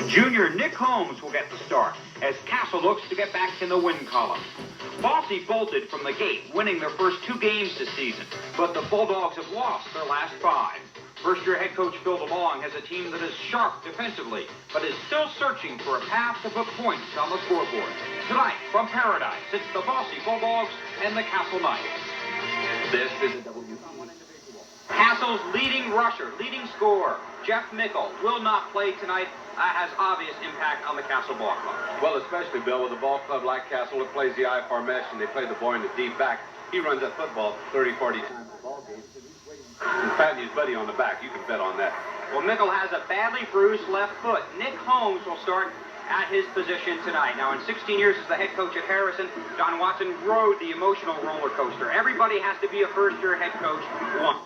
Junior Nick Holmes will get the start as Castle looks to get back in the win column. Bosse bolted from the gate, winning their first 2 games this season, but the Bulldogs have lost their last 5. First-year head coach Phil DeLong has a team that is sharp defensively, but is still searching for a path to put points on the scoreboard. Tonight, from Paradise, it's the Bosse Bulldogs and the Castle Knights. This is a Castle's leading rusher, leading scorer, Jeff Mickle, will not play tonight. Has obvious impact on the Castle ball club. Well, especially, Bill, with a ball club like Castle that plays the I formation, they play the boy in the deep back. He runs that football 30, 40 times a ball game. And patting his buddy on the back, you can bet on that. Well, Mickle has a badly bruised left foot. Nick Holmes will start at his position tonight. Now, in 16 years as the head coach at Harrison, Don Watson rode the emotional roller coaster. Everybody has to be a first-year head coach once.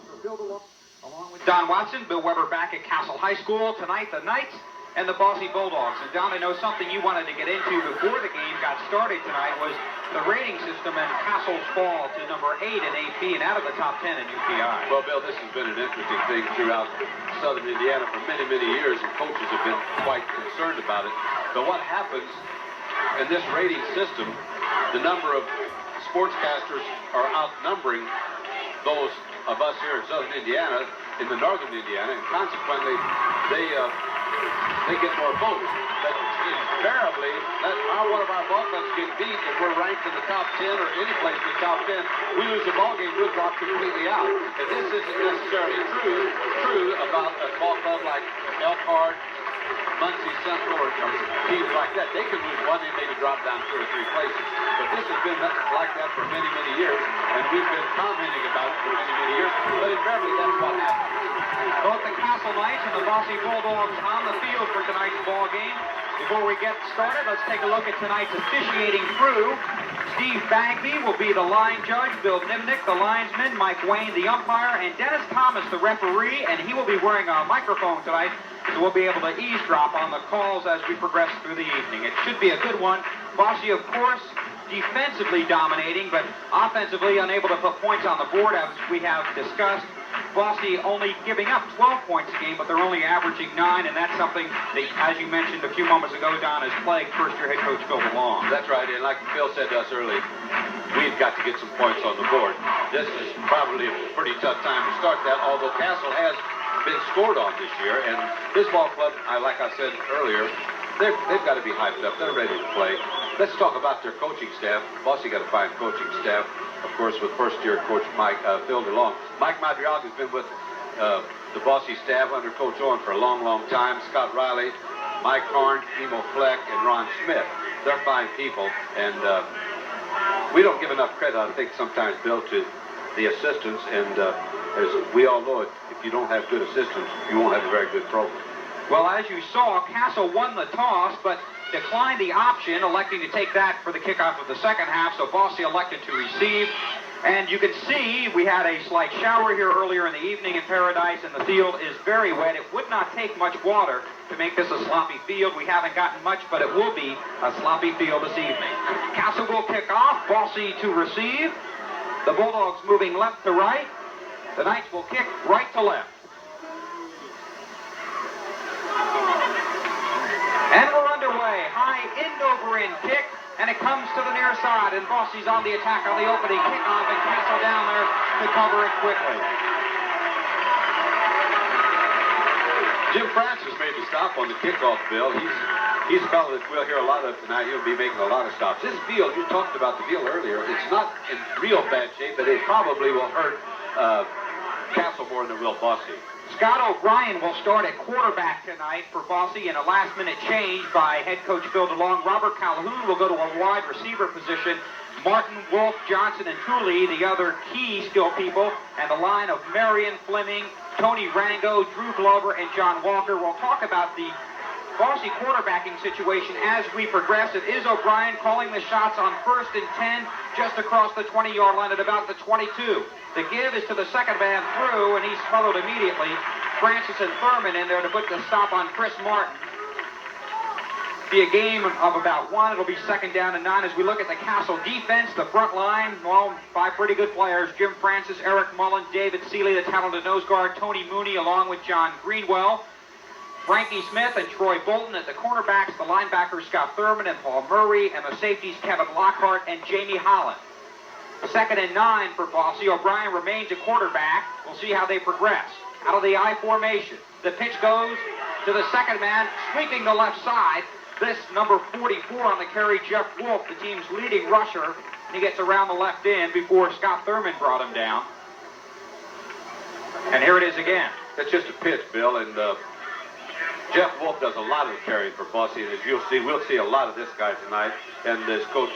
Along with Don Watson, Bill Weber back at Castle High School. Tonight, the Knights and the Bosse Bulldogs. And Don, I know something you wanted to get into before the game got started tonight was the rating system and Castle's fall to number 8 in AP and out of the top 10 in UPI. Well, Bill, this has been an interesting thing throughout Southern Indiana for many, many years, and coaches have been quite concerned about it. But what happens in this rating system, the number of sportscasters are outnumbering those of us here in Southern Indiana in the Northern Indiana, and consequently, they get more votes. But invariably, one of our ball clubs get beat if we're ranked in the top 10 or any place in the top 10. We lose the ball game, we'll drop completely out. And this isn't necessarily true about a ball club like Elkhart, Muncie Central, or teams like that. They can lose one and maybe drop down 2 or 3 places. But this has been like that for many, many years, and we've been commenting about it for many, many years. But invariably, that's what happens. Both the Castle Knights and the Bosse Bulldogs on the field for tonight's ball game. Before we get started, let's take a look at tonight's officiating crew. Steve Bagby will be the line judge, Bill Nimnick, the linesman, Mike Wayne, the umpire, and Dennis Thomas, the referee, and he will be wearing a microphone tonight, so we'll be able to eavesdrop on the calls as we progress through the evening. It should be a good one. Bosse, of course, defensively dominating, but offensively unable to put points on the board, as we have discussed. Bosse only giving up 12 points a game, but they're only averaging 9, and that's something that, as you mentioned a few moments ago, Don, has plagued first-year head coach Phil DeLong. That's right, and like Phil said to us earlier, we've got to get some points on the board. This is probably a pretty tough time to start that, although Castle has been scored on this year, and this ball club, like I said earlier, they've got to be hyped up. They're ready to play. Let's talk about their coaching staff. Bosse got a fine coaching staff, of course, with first-year coach Phil DeLong. Mike Madrigal has been with the Bosse staff under Coach Owen for a long, long time. Scott Riley, Mike Harn, Emo Fleck, and Ron Smith. They're fine people, and we don't give enough credit, I think, sometimes, Bill, to the assistants. And as we all know, if you don't have good assistants, you won't have a very good program. Well, as you saw, Castle won the toss, but declined the option, electing to take that for the kickoff of the second half, so Bosse elected to receive. And you can see we had a slight shower here earlier in the evening in Paradise, and the field is very wet. It would not take much water to make this a sloppy field. We haven't gotten much, but it will be a sloppy field this evening. Castle will kick off, Bosse to receive. The Bulldogs moving left to right. The Knights will kick right to left. And we're underway. High end-over-end kick, and it comes to the near side, and Bosse's on the attack on the opening kickoff, and Castle down there to cover it quickly. Jim Francis made the stop on the kickoff, Bill. He's a fellow that we'll hear a lot of tonight. He'll be making a lot of stops. This field, you talked about the field earlier, it's not in real bad shape, but it probably will hurt Castle more than it will Bosse. Scott O'Brien will start at quarterback tonight for Bosse in a last-minute change by head coach Phil DeLong. Robert Calhoun will go to a wide receiver position. Martin, Wolf, Johnson, and Tooley, the other key skill people, and the line of Marion Fleming, Tony Rango, Drew Glover, and John Walker. We'll talk about the Bosse quarterbacking situation as we progress. It is O'Brien calling the shots on 1st and 10, just across the 20-yard line at about the 22. The give is to the second man through, and he's smothered immediately. Francis and Thurman in there to put the stop on Chris Martin. Be a game of about 1. It'll be 2nd down and 9 as we look at the Castle defense. The front line, well, 5 pretty good players. Jim Francis, Eric Mullen, David Seeley, the talented nose guard, Tony Mooney, along with John Greenwell. Frankie Smith and Troy Bolton at the cornerbacks, the linebackers Scott Thurman and Paul Murray, and the safeties Kevin Lockhart and Jamie Holland. 2nd and 9 for Bosse. O'Brien remains a quarterback. We'll see how they progress. Out of the I formation. The pitch goes to the second man, sweeping the left side. This number 44 on the carry, Jeff Wolf, the team's leading rusher. He gets around the left end before Scott Thurman brought him down. And here it is again. It's just a pitch, Bill, and Jeff Wolf does a lot of carrying for Bosse, and as you'll see, we'll see a lot of this guy tonight. And as Coach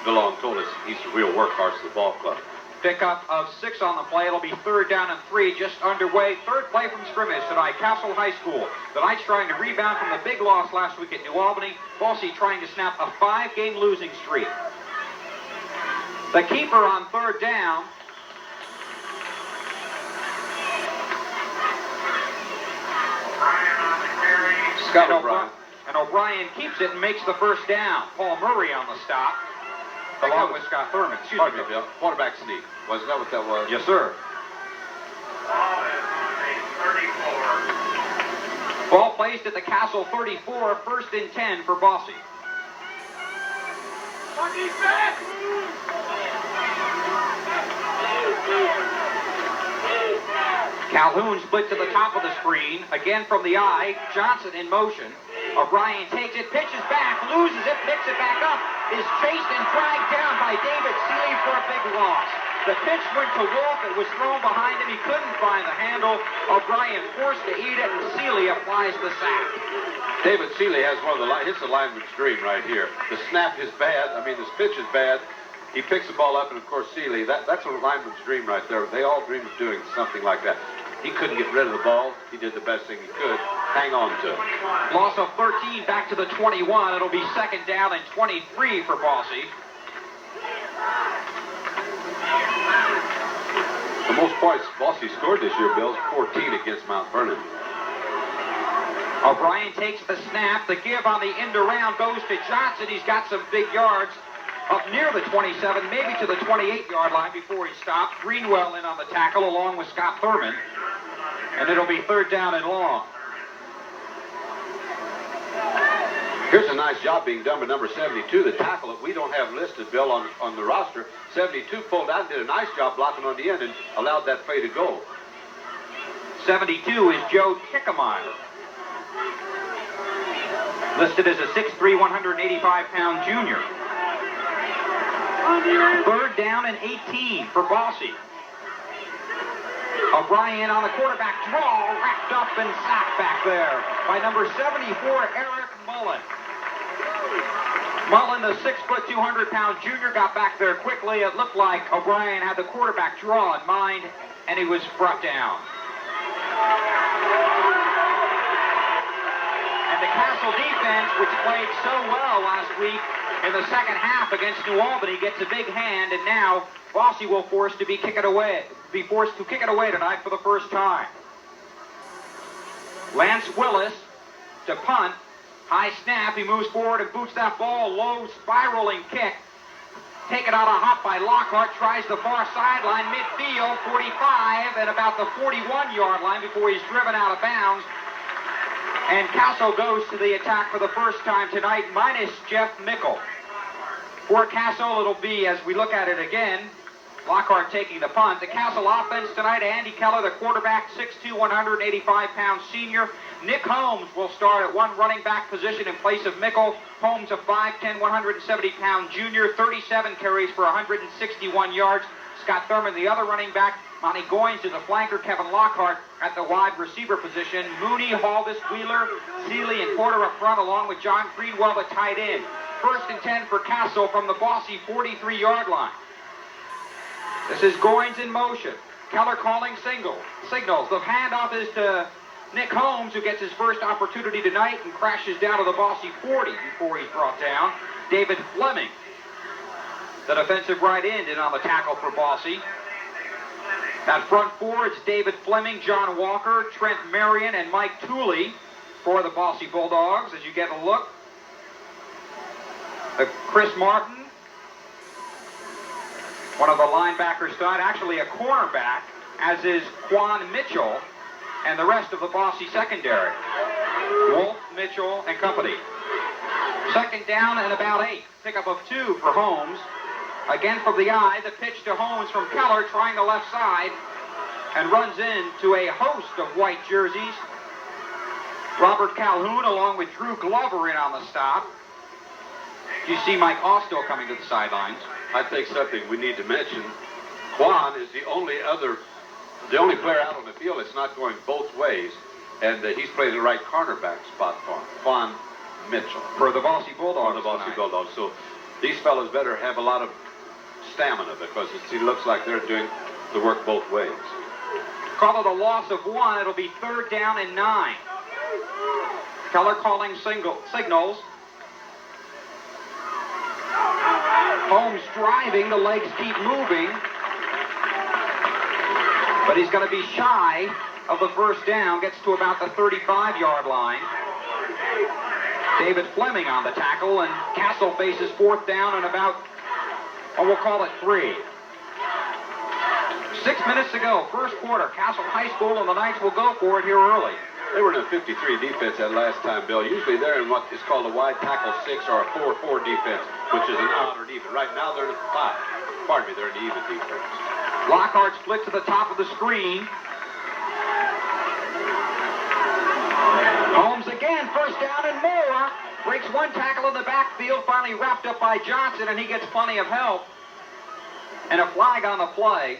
DeLong told us, he's a real workhorse of the ball club. Pickup of 6 on the play. It'll be 3rd down and 3 just underway. 3rd play from scrimmage tonight. Castle High School. The Knights trying to rebound from the big loss last week at New Albany. Bosse trying to snap a 5-game losing streak. The keeper on 3rd down. Scott O'Brien. And O'Brien keeps it and makes the 1st down. Paul Murray on the stop, along with Scott Thurman. Pardon me, Bill. Quarterback sneak. Wasn't that what that was? Yes, sir. Ball placed at the Castle 34, 1st and 10 for Bosse. Calhoun split to the top of the screen. Again from the eye. Johnson in motion. O'Brien takes it, pitches back, loses it, picks it back up, is chased and dragged down by David Seeley for a big loss. The pitch went to Wolf. It was thrown behind him. He couldn't find the handle. O'Brien forced to eat it, and Seeley applies the sack. David Seeley has one of the hits a lineman's dream right here. The snap is bad. I mean, this pitch is bad. He picks the ball up, and of course, Seeley, that's a lineman's dream right there. They all dream of doing something like that. He couldn't get rid of the ball. He did the best thing he could. Hang on to it. Loss of 13 back to the 21. It'll be 2nd down and 23 for Bosse. The most points Bosse scored this year, Bill, is 14 against Mount Vernon. O'Brien takes the snap. The give on the end around goes to Johnson. He's got some big yards up near the 27, maybe to the 28-yard line before he stopped. Greenwell in on the tackle along with Scott Thurman. And it'll be 3rd down and long. Here's a nice job being done by number 72, the tackle that we don't have listed, Bill, on the roster. 72 pulled out and did a nice job blocking on the end and allowed that play to go. 72 is Joe Tickemeyer. Listed as a 6'3", 185-pound junior. 3rd down and 18 for Bosse. O'Brien on the quarterback draw, wrapped up and sacked back there by number 74, Eric Mullen. Mullen, the 6', 200-pound junior, got back there quickly. It looked like O'Brien had the quarterback draw in mind, and he was brought down. And the Castle defense, which played so well last week in the 2nd half against New Albany, gets a big hand, and now Bosse will be forced to kick it away tonight for the 1st time. Lance Willis to punt. High snap. He moves forward and boots that ball. Low spiraling kick. Taken out a hop by Lockhart. Tries the far sideline, midfield, 45, and about the 41-yard line before he's driven out of bounds. And Castle goes to the attack for the 1st time tonight, minus Jeff Mickle. For Castle, it'll be, as we look at it again, Lockhart taking the punt. The Castle offense tonight, Andy Keller, the quarterback, 6'2", 185-pound senior. Nick Holmes will start at one running back position in place of Mickle. Holmes, a 5'10", 170-pound junior, 37 carries for 161 yards. Scott Thurman, the other running back. Monty Goins is a flanker. Kevin Lockhart at the wide receiver position. Mooney, Halvis, Wheeler, Seeley, and Porter up front, along with John Greenwell, the tight end. 1st and 10 for Castle from the Bosse 43-yard line. This is Goins in motion. Keller calling signals. The handoff is to Nick Holmes, who gets his first opportunity tonight and crashes down to the Bosse 40 before he's brought down. David Fleming, the defensive right end, in on the tackle for Bosse. That front four, it's David Fleming, John Walker, Trent Marion, and Mike Tooley for the Bosse Bulldogs. As you get a look, Chris Martin, one of the linebackers tonight, actually a cornerback, as is Quan Mitchell, and the rest of the Bosse secondary. Wolf, Mitchell, and company. Second down and about 8. Pickup of 2 for Holmes. Again from the eye, the pitch to Holmes from Keller, trying the left side, and runs into a host of white jerseys. Robert Calhoun along with Drew Glover in on the stop. You see Mike Austell coming to the sidelines. I think something we need to mention, Quan is the only player out on the field that's not going both ways, and he's playing the right cornerback spot for him. Quan Mitchell. For the Bosse Bulldogs. For the Bosse Bulldogs. So these fellows better have a lot of stamina because it looks like they're doing the work both ways. Call it a loss of 1. It'll be 3rd down and 9. Keller calling signals. Holmes driving. The legs keep moving. But he's going to be shy of the first down. Gets to about the 35-yard line. David Fleming on the tackle, and Castle faces 4th down and about, we'll call it 3. 6 minutes to go, first quarter. Castle High School and the Knights will go for it here early. They were in a 53 defense that last time, Bill. Usually they're in what is called a wide tackle 6 or a 4-4 defense, which is an odd or even. Right now they're in a 5. Pardon me, they're in the even defense. Lockhart split to the top of the screen. Holmes again, first down and more. Breaks one tackle in the backfield, finally wrapped up by Johnson, and he gets plenty of help. And a flag on the play.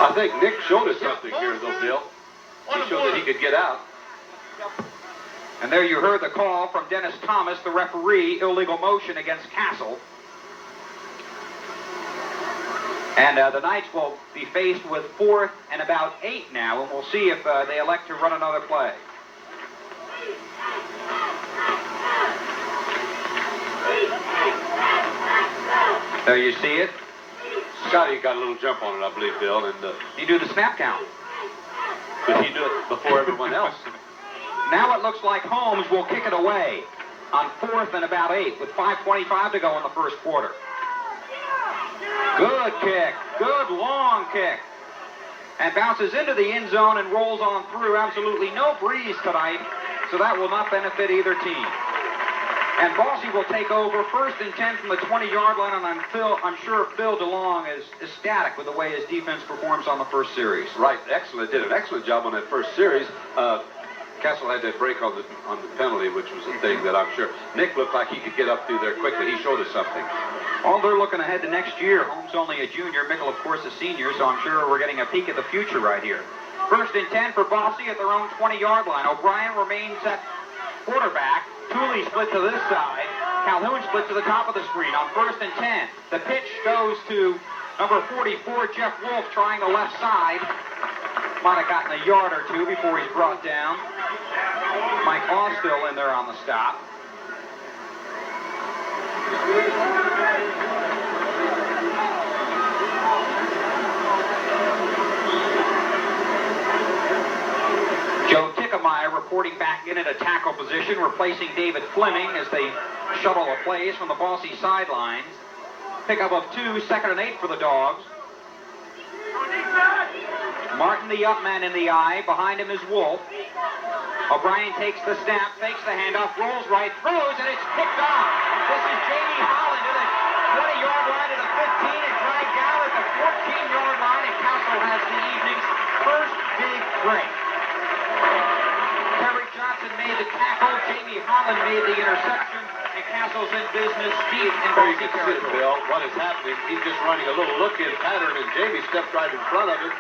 I think Nick showed us something here, though, Bill. He showed that he could get out. And there you heard the call from Dennis Thomas, the referee, illegal motion against Castle. And the Knights will be faced with 4th and about 8 now, and we'll see if they elect to run another play. There you see it. Scotty got a little jump on it, I believe, Bill. And he do the snap count. But he do it before everyone else. Now it looks like Holmes will kick it away on 4th and about 8 with 5:25 to go in the first quarter. Good kick. Good long kick. And bounces into the end zone and rolls on through. Absolutely no breeze tonight, so that will not benefit either team. And Bosse will take over 1st and 10 from the 20-yard line, and I'm sure Phil DeLong is ecstatic with the way his defense performs on the first series. Right, excellent. Did an excellent job on that first series. Castle had that break on the penalty, which was a thing that I'm sure Nick looked like he could get up through there quickly. He showed us something. Well, they're looking ahead to next year. Holmes only a junior, Mickle, of course, a senior, so I'm sure we're getting a peek at the future right here. 1st and 10 for Bosse at their own 20-yard line. O'Brien remains at quarterback. Tooley split to this side. Calhoun split to the top of the screen on 1st and 10. The pitch goes to number 44, Jeff Wolf, trying the left side. Might have gotten a yard or 2 before he's brought down. Mike Austell in there on the stop. Joe Tickemeyer reporting back in at a tackle position, replacing David Fleming as they shuttle the plays from the Bosse sidelines. Pickup of 2, 2nd and 8 for the Dogs. Martin, the up man in the eye. Behind him is Wolf. O'Brien takes the snap, fakes the handoff, rolls right, throws, and it's picked off. This is Jamie Holland to the 20-yard line to the 15 and dragged down at the 14-yard line, and Castle has the evening's first big break. Terry Johnson made the tackle, Jamie Holland made the interception, and Castle's in business deep in Bosse territory. Bill, what is happening, he's just running a little look-in pattern, and Jamie stepped right in front of it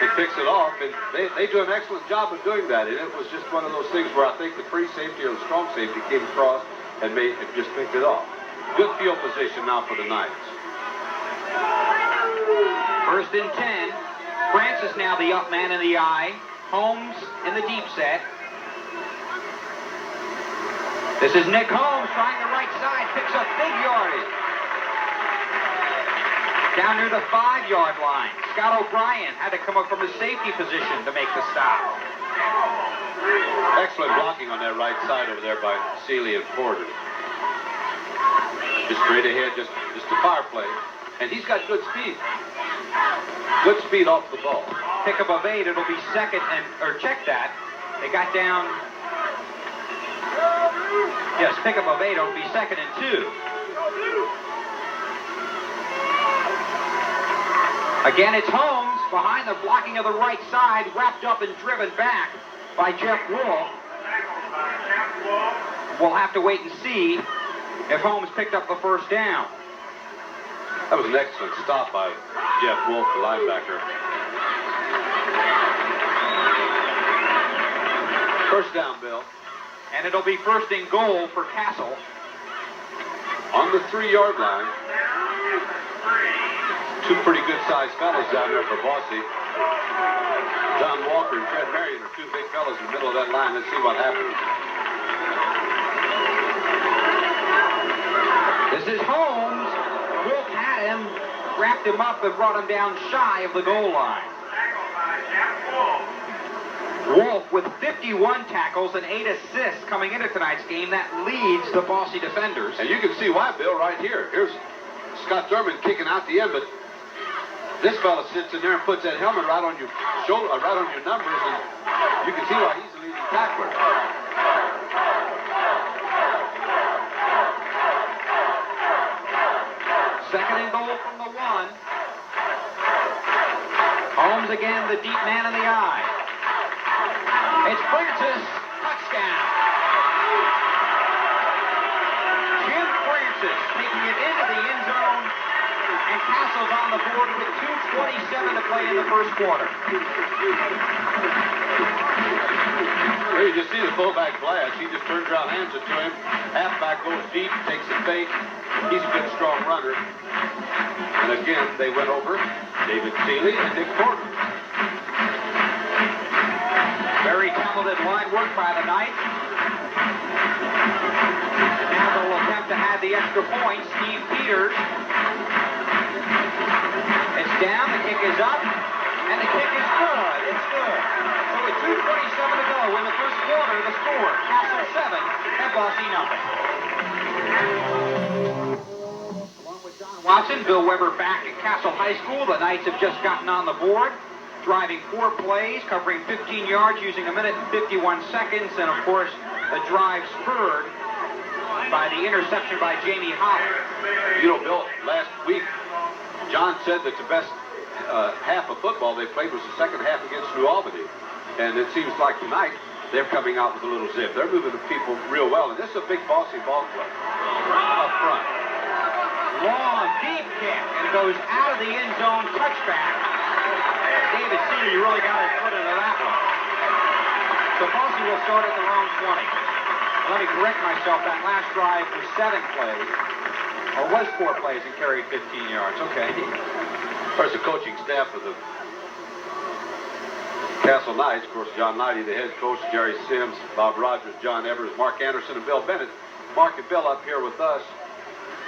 and picks it off, and they do an excellent job of doing that, and it was just one of those things where I think the free safety or the strong safety came across and just picked it off. Good field position now for the Knights. 1st and 10. Francis now the up man in the eye. Holmes in the deep set. This is Nick Holmes trying the right side, picks up big yardage. Down near the 5-yard line. Scott O'Brien had to come up from his safety position to make the stop. Excellent blocking on that right side over there by Seeley and Porter. Just straight ahead, just a fire play. And he's got good speed. Good speed off the ball. Pickup of 8, it'll be second and, or check that. They got down, yes, pickup of 8, it'll be second and 2. Again, it's Holmes behind the blocking of the right side, wrapped up and driven back by Jeff Wolf. We'll have to wait and see if Holmes picked up the first down. That was an excellent stop by Jeff Wolf, the linebacker. First down, Bill. And it'll be first and goal for Castle. On the 3-yard line. Two pretty good-sized fellas down there for Bosse. John Walker and Fred Marion are two big fellas in the middle of that line. Let's see what happens. This is Holmes. Wolf had him, wrapped him up, and brought him down shy of the goal line. Wolf with 51 tackles and 8 assists coming into tonight's game. That leads the Bosse defenders. And you can see why, Bill, right here. Here's Scott Thurman kicking out the end, but this fella sits in there and puts that helmet right on your shoulder, right on your numbers, and you can see why he's the leading tackler. Second and goal from the 1. Holmes again, the deep man in the eye. It's Francis, touchdown. Jim Francis taking it into the end zone, and Castle's on the board with 2:27 to play in the first quarter. There you just see the fullback flash. He just turns around, hands it to him. Halfback goes deep, takes a fake. He's a good, strong runner. And again, they went over David Seeley and Dick Porter. Very talented line work by the Knights. Now they'll attempt to add the extra point. Steve Peters. It's down, the kick is up, and the kick is good. It's good. So with 2:27 to go in the first quarter, the score, Castle 7 and Bosse nothing. Along with John Watson, Bill Weber back at Castle High School. The Knights have just gotten on the board, driving 4 plays, covering 15 yards, using 1 minute and 51 seconds, and of course, the drive spurred by the interception by Jamie Holland. You know, Bill, last week, John said that the best half of football they played was the second half against New Albany. And it seems like tonight, they're coming out with a little zip. They're moving the people real well, and this is a big Bosse ball club up front. Long, deep kick, and goes out of the end zone, touchback. David Seeley really got his foot into that one. So Bosse will start at their own 20. Let me correct myself, that last drive was 7 plays, or was 4 plays and carried 15 yards. Okay. Of course, the coaching staff of the Castle Knights, of course, John Knighty, the head coach, Jerry Sims, Bob Rogers, John Evers, Mark Anderson, and Bill Bennett. Mark and Bill up here with us,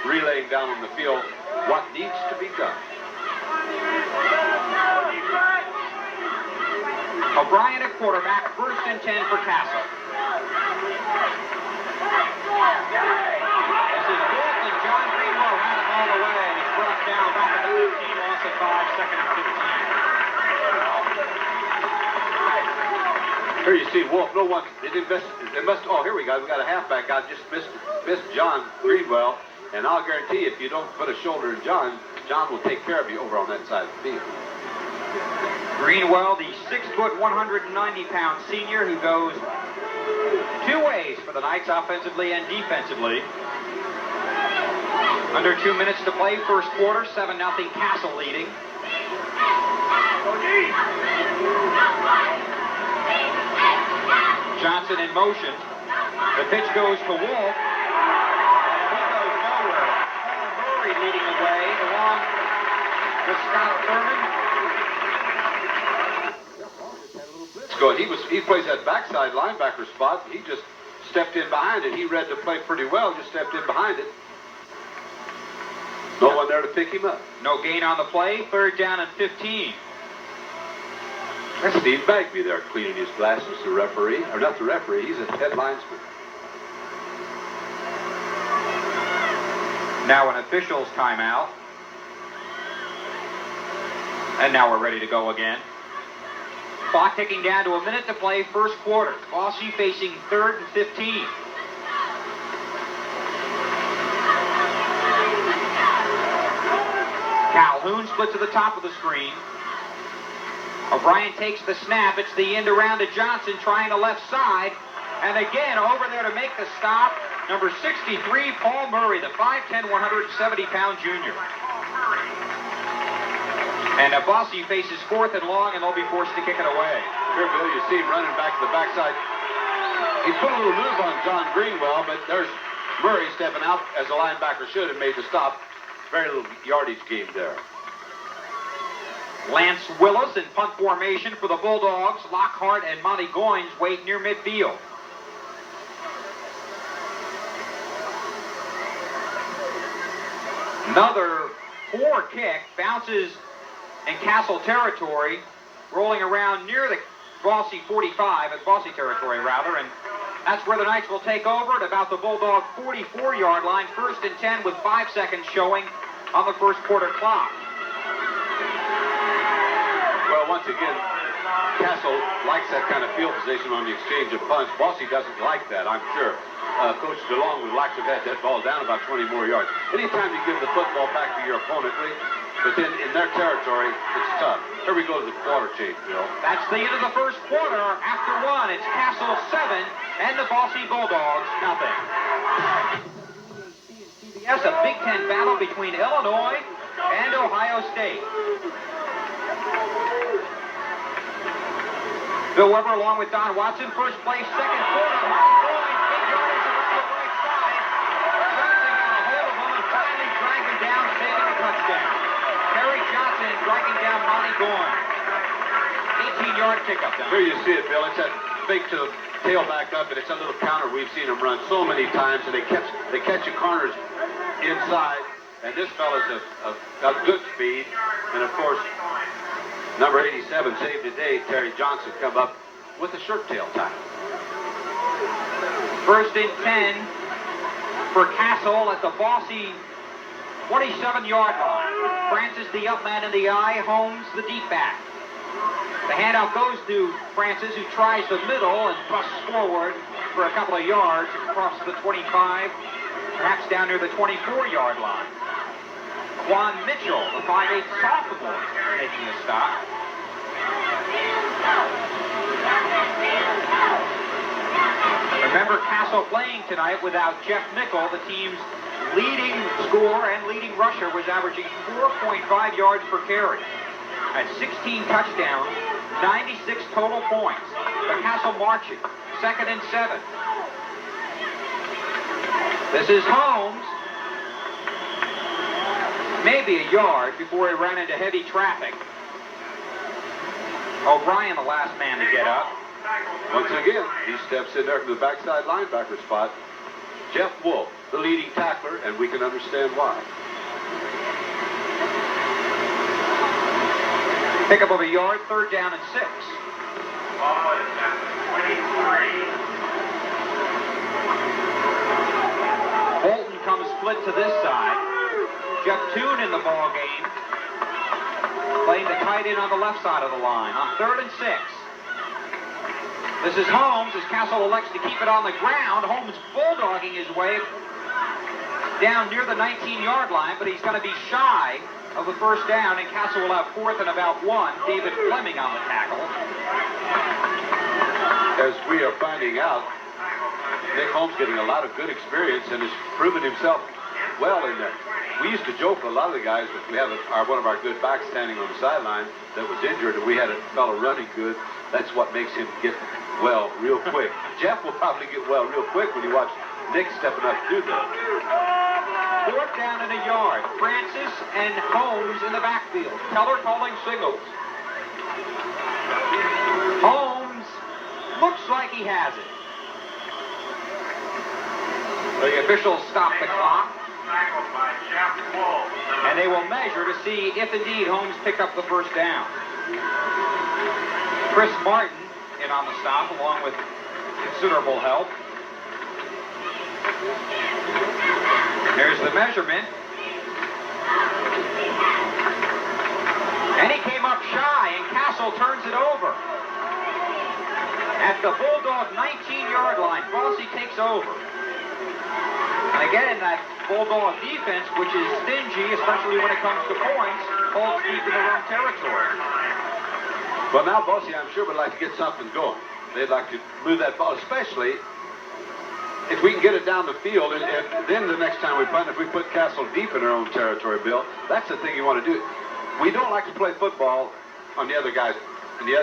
relaying down on the field what needs to be done. O'Brien at quarterback, first and 10 for Castle. This is Wolf, and John Greenwell had him all the way, and he's brought down back at the 15, loss of 5, second and 15. Here you see Wolf, no one, they must, oh, here we go, we got a halfback guy just missed John Greenwell, and I'll guarantee if you don't put a shoulder in John, John will take care of you over on that side of the field. Greenwell, the 6-foot, 190-pound senior who goes 2 ways for the Knights, offensively and defensively. Under 2 minutes to play, first quarter, 7-0 Castle leading. Johnson in motion. The pitch goes to Wolf. And he goes nowhere. Murray leading the way along with Scott Thurman. He plays that backside linebacker spot. He just stepped in behind it. He read the play pretty well, just stepped in behind it. No one there to pick him up. No gain on the play, third down and 15. That's Steve Bagby there cleaning his glasses, the referee. Or not the referee, he's a head linesman. Now an official's timeout. And now we're ready to go again. Clock ticking down to a minute to play, first quarter. Bosse facing 3rd and 15. Calhoun split to the top of the screen. O'Brien takes the snap. It's the end around to Johnson, trying the left side. And again, over there to make the stop, number 63, Paul Murray, the 5'10", 170-pound junior. And Bosse faces 4th and long, and they'll be forced to kick it away. Here, Bill, you see him running back to the backside. He put a little move on John Greenwell, but there's Murray stepping out as a linebacker should have made the stop. Very little yardage game there. Lance Willis in punt formation for the Bulldogs. Lockhart and Monty Goins wait near midfield. Another poor kick, bounces in Castle territory, rolling around near the Bosse 45, at Bosse territory rather, and that's where the Knights will take over at about the Bulldog 44-yard line, 1st and 10 with 5 seconds showing on the first quarter clock. Well, once again, Castle likes that kind of field position on the exchange of punts. Bosse doesn't like that, I'm sure. Coach DeLong would like to have had that ball down about 20 more yards. Anytime you give the football back to your opponent, but then in their territory, it's tough. Here we go to the quarter change, Bill. That's the end of the first quarter. After 1, it's Castle 7 and the Bosse Bulldogs nothing. CBS, a Big Ten battle between Illinois and Ohio State. Bill Weber along with Don Watson, first place, second quarter. Monty Goins, big yardage around the right side. Johnson got a hold of him and finally dragged him down, saving a touchdown. Terry Johnson dragging down Monty Goins. 18-yard pickup down. Here you see it, Bill. It's that fake to the tailback up, and it's a little counter we've seen him run so many times, and they catch the corners inside. And this fella's got good speed, and of course, number 87 saved the day. Terry Johnson come up with a shirt tail tackle. 1st and 10 for Castle at the Bosse 27-yard line. Francis the up man in the eye, Holmes the deep back. The handout goes to Francis, who tries the middle and busts forward for a couple of yards across the 25, perhaps down near the 24-yard line. Quan Mitchell, the 5'8" sophomore, making the stop. Remember, Castle playing tonight without Jeff Nickel. The team's leading scorer and leading rusher was averaging 4.5 yards per carry. At 16 touchdowns, 96 total points. But Castle marching, 2nd and 7. This is Holmes. Maybe a yard before he ran into heavy traffic. O'Brien, the last man to get up. Once again, he steps in there from the backside linebacker spot. Jeff Wolf, the leading tackler, and we can understand why. Pickup of a yard, 3rd down and 6. Ball is at 23. Bolton comes split to this side. Jeff Toone in the ball game, playing the tight end on the left side of the line on 3rd and 6. This is Holmes as Castle elects to keep it on the ground. Holmes bulldogging his way down near the 19-yard line, but he's going to be shy of the first down, and Castle will have 4th and about 1. David Fleming on the tackle. As we are finding out, Nick Holmes getting a lot of good experience and has proven himself well in there. We used to joke with a lot of the guys that we have one of our good backs standing on the sideline that was injured, and we had a fellow running good. That's what makes him get well real quick. Jeff will probably get well real quick when you watch Nick stepping up to do that. 4th down and a yard. Francis and Holmes in the backfield. Keller calling signals. Holmes looks like he has it. The officials stop the clock. And they will measure to see if indeed Holmes picked up the first down. Chris Martin in on the stop along with considerable help. There's the measurement. And he came up shy, and Castle turns it over. At the Bulldog 19-yard line, Bosse takes over. And again, that Bulldog defense, which is stingy, especially when it comes to points, holds deep in their own territory. Well, now Bosse, I'm sure, would like to get something going. They'd like to move that ball, especially if we can get it down the field. And then the next time we punt, if we put Castle deep in our own territory, Bill, that's the thing you want to do. We don't like to play football on the other guys in the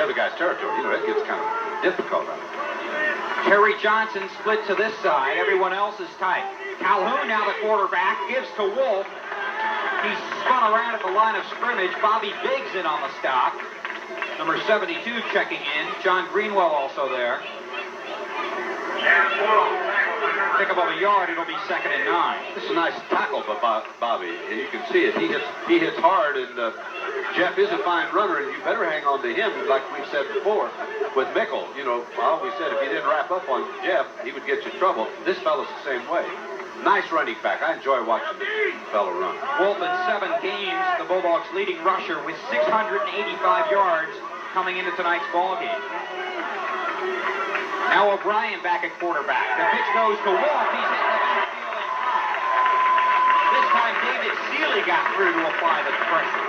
other guy's territory. You know, it gets kind of difficult. Terry Johnson split to this side. Everyone else is tight. Calhoun, now the quarterback, gives to Wolf. He's spun around at the line of scrimmage. Bobby Biggs in on the stop. Number 72 checking in. John Greenwell also there. Pick up of a yard, it'll be 2nd and 9. This is a nice tackle by Bobby. You can see it. He hits hard, and Jeff is a fine runner, and you better hang on to him, like we've said before. With Mickle, you know, I always said if you didn't wrap up on Jeff, he would get you in trouble. This fellow's the same way. Nice running back. I enjoy watching this fellow run. Wolf in 7 games, the Bulldogs' leading rusher with 685 yards coming into tonight's ball game. Now O'Brien back at quarterback. The pitch goes to Wolf. He's hit the backfield and caught. This time David Seeley got through to apply the pressure.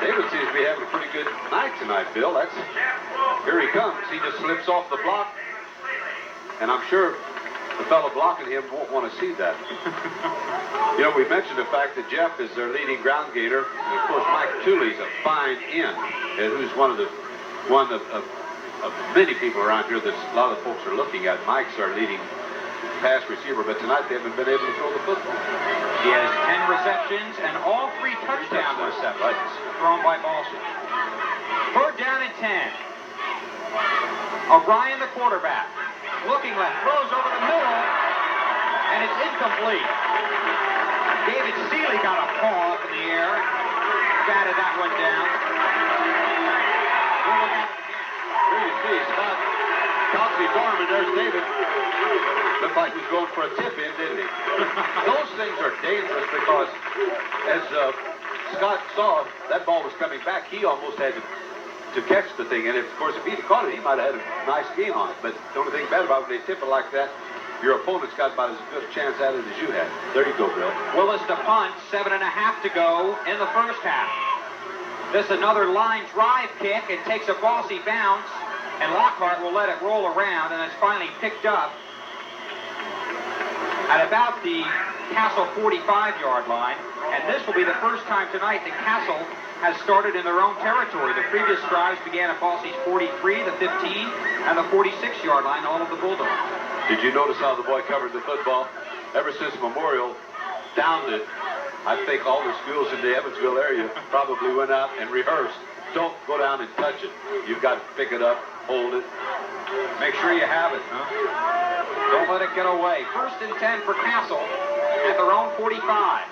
David seems to be having a pretty good night tonight, Bill. Here he comes. He just slips off the block. And I'm sure the fellow blocking him won't want to see that. You know, we mentioned the fact that Jeff is their leading ground gainer. And of course, Mike Tooley's a fine end, and who's one of many people around here that a lot of folks are looking at. Mike's our leading pass receiver, but tonight they haven't been able to throw the football. He has 10 receptions and all 3 touchdown receptions thrown by Bosse. 3rd down and 10. O'Brien, the quarterback, looking left, throws over the middle, and it's incomplete. David Seeley got a paw up in the air, batted that one down. Here you see Scott Coxey's arm, and there's David. Looked like he was going for a tip-in, didn't he? Those things are dangerous because, as Scott saw, that ball was coming back. He almost had to catch the thing, and of course, if he'd caught it, he might have had a nice game on it. But the only thing bad about it, when they tip it like that, your opponent's got about as good a chance at it as you had. There you go, Bill. Willis to punt, 7.5 to go in the first half. This another line drive kick. It takes a Bosse bounce, and Lockhart will let it roll around, and it's finally picked up at about the Castle 45-yard line. And this will be the first time tonight that Castle has started in their own territory. The previous drives began at Bosse's 43, the 15, and the 46-yard line, all of the Bulldogs. Did you notice how the boy covered the football? Ever since Memorial downed it, I think all the schools in the Evansville area probably went out and rehearsed. Don't go down and touch it. You've got to pick it up, hold it. Make sure you have it, huh? Don't let it get away. 1st and 10 for Castle at their own 45.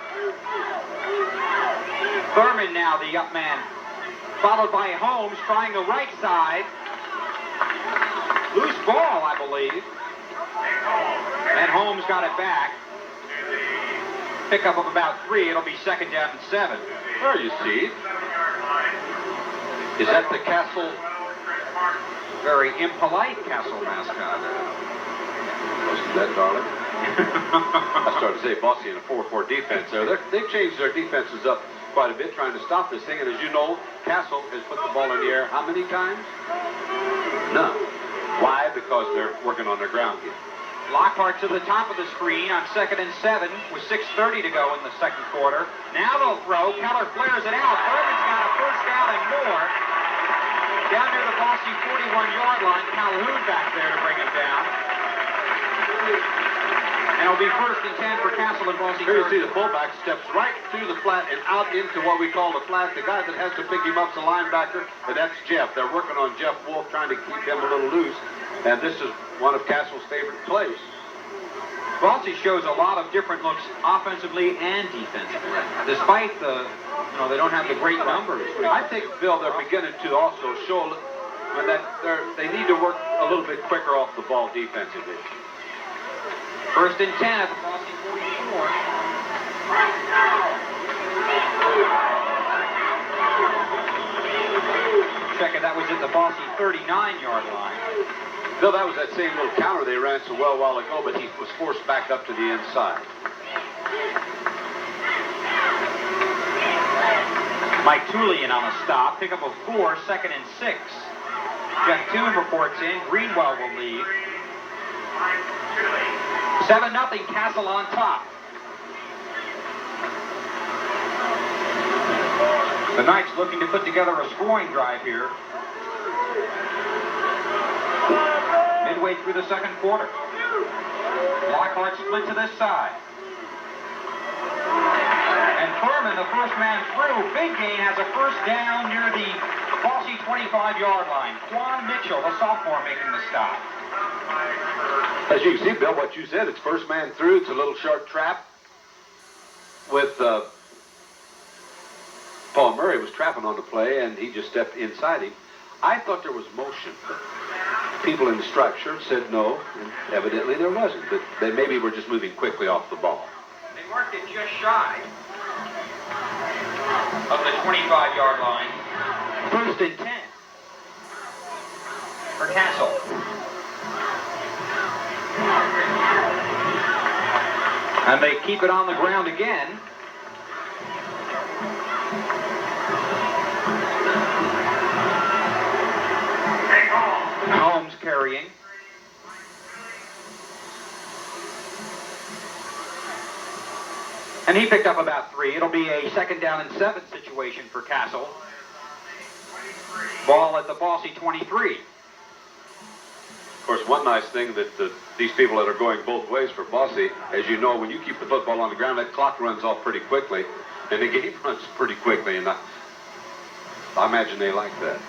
Thurman now, the up man, followed by Holmes, trying the right side. Loose ball, I believe. And Holmes got it back. Pickup of about 3. It'll be 2nd down and 7. There you see. Is that the Castle? Very impolite Castle mascot. Wasn't that, darling? I started to say Bosse in a 4-4 defense there. They've changed their defenses up quite a bit trying to stop this thing. And as you know, Castle has put the ball in the air how many times? None. Why? Because they're working on their ground game. Lockhart to the top of the screen on 2nd and 7 with 6:30 to go in the second quarter. Now they'll throw. Keller flares it out. Thurman's got a 1st down and more. Down near the Bosse 41-yard line. Calhoun back there to bring him down. And it'll be 1st and 10 for Castle and Bosse. Here you see the fullback steps right through the flat and out into what we call the flat. The guy that has to pick him up is the linebacker, and that's Jeff. They're working on Jeff Wolf, trying to keep him a little loose. And this is one of Castle's favorite plays. Bosse shows a lot of different looks offensively and defensively. Despite the, they don't have the great numbers. I think, Bill, they're beginning to also show that they need to work a little bit quicker off the ball defensively. 1st and 10 at the Bosse 44. second. That was at the Bosse 39-yard line. Bill, that was that same little counter they ran so well a while ago, but he was forced back up to the inside. Mike Tullian on a stop. Pick up a 4, 2nd and 6. Jeff Toon reports in. Greenwell will lead. 7-0, Castle on top. The Knights looking to put together a scoring drive here. Midway through the second quarter. Lockhart split to this side. And Furman, the first man through. Big gain, has a first down near the Bosse 25-yard line. Quan Mitchell, the sophomore, making the stop. As you can see, Bill, what you said, it's first man through. It's a little short trap with Paul Murray was trapping on the play, and he just stepped inside him. I thought there was motion, but people in the striped shirt said no, and evidently there wasn't. But they maybe were just moving quickly off the ball. They marked it just shy of the 25-yard line. First and 10 for Castle. And they keep it on the ground again. Holmes carrying. And he picked up about 3. It'll be a 2nd down and 7 situation for Castle. Ball at the Bosse 23. Of course, one nice thing that these people that are going both ways for Bosse, as you know, when you keep the football on the ground, that clock runs off pretty quickly, and the game runs pretty quickly, and I imagine they like that.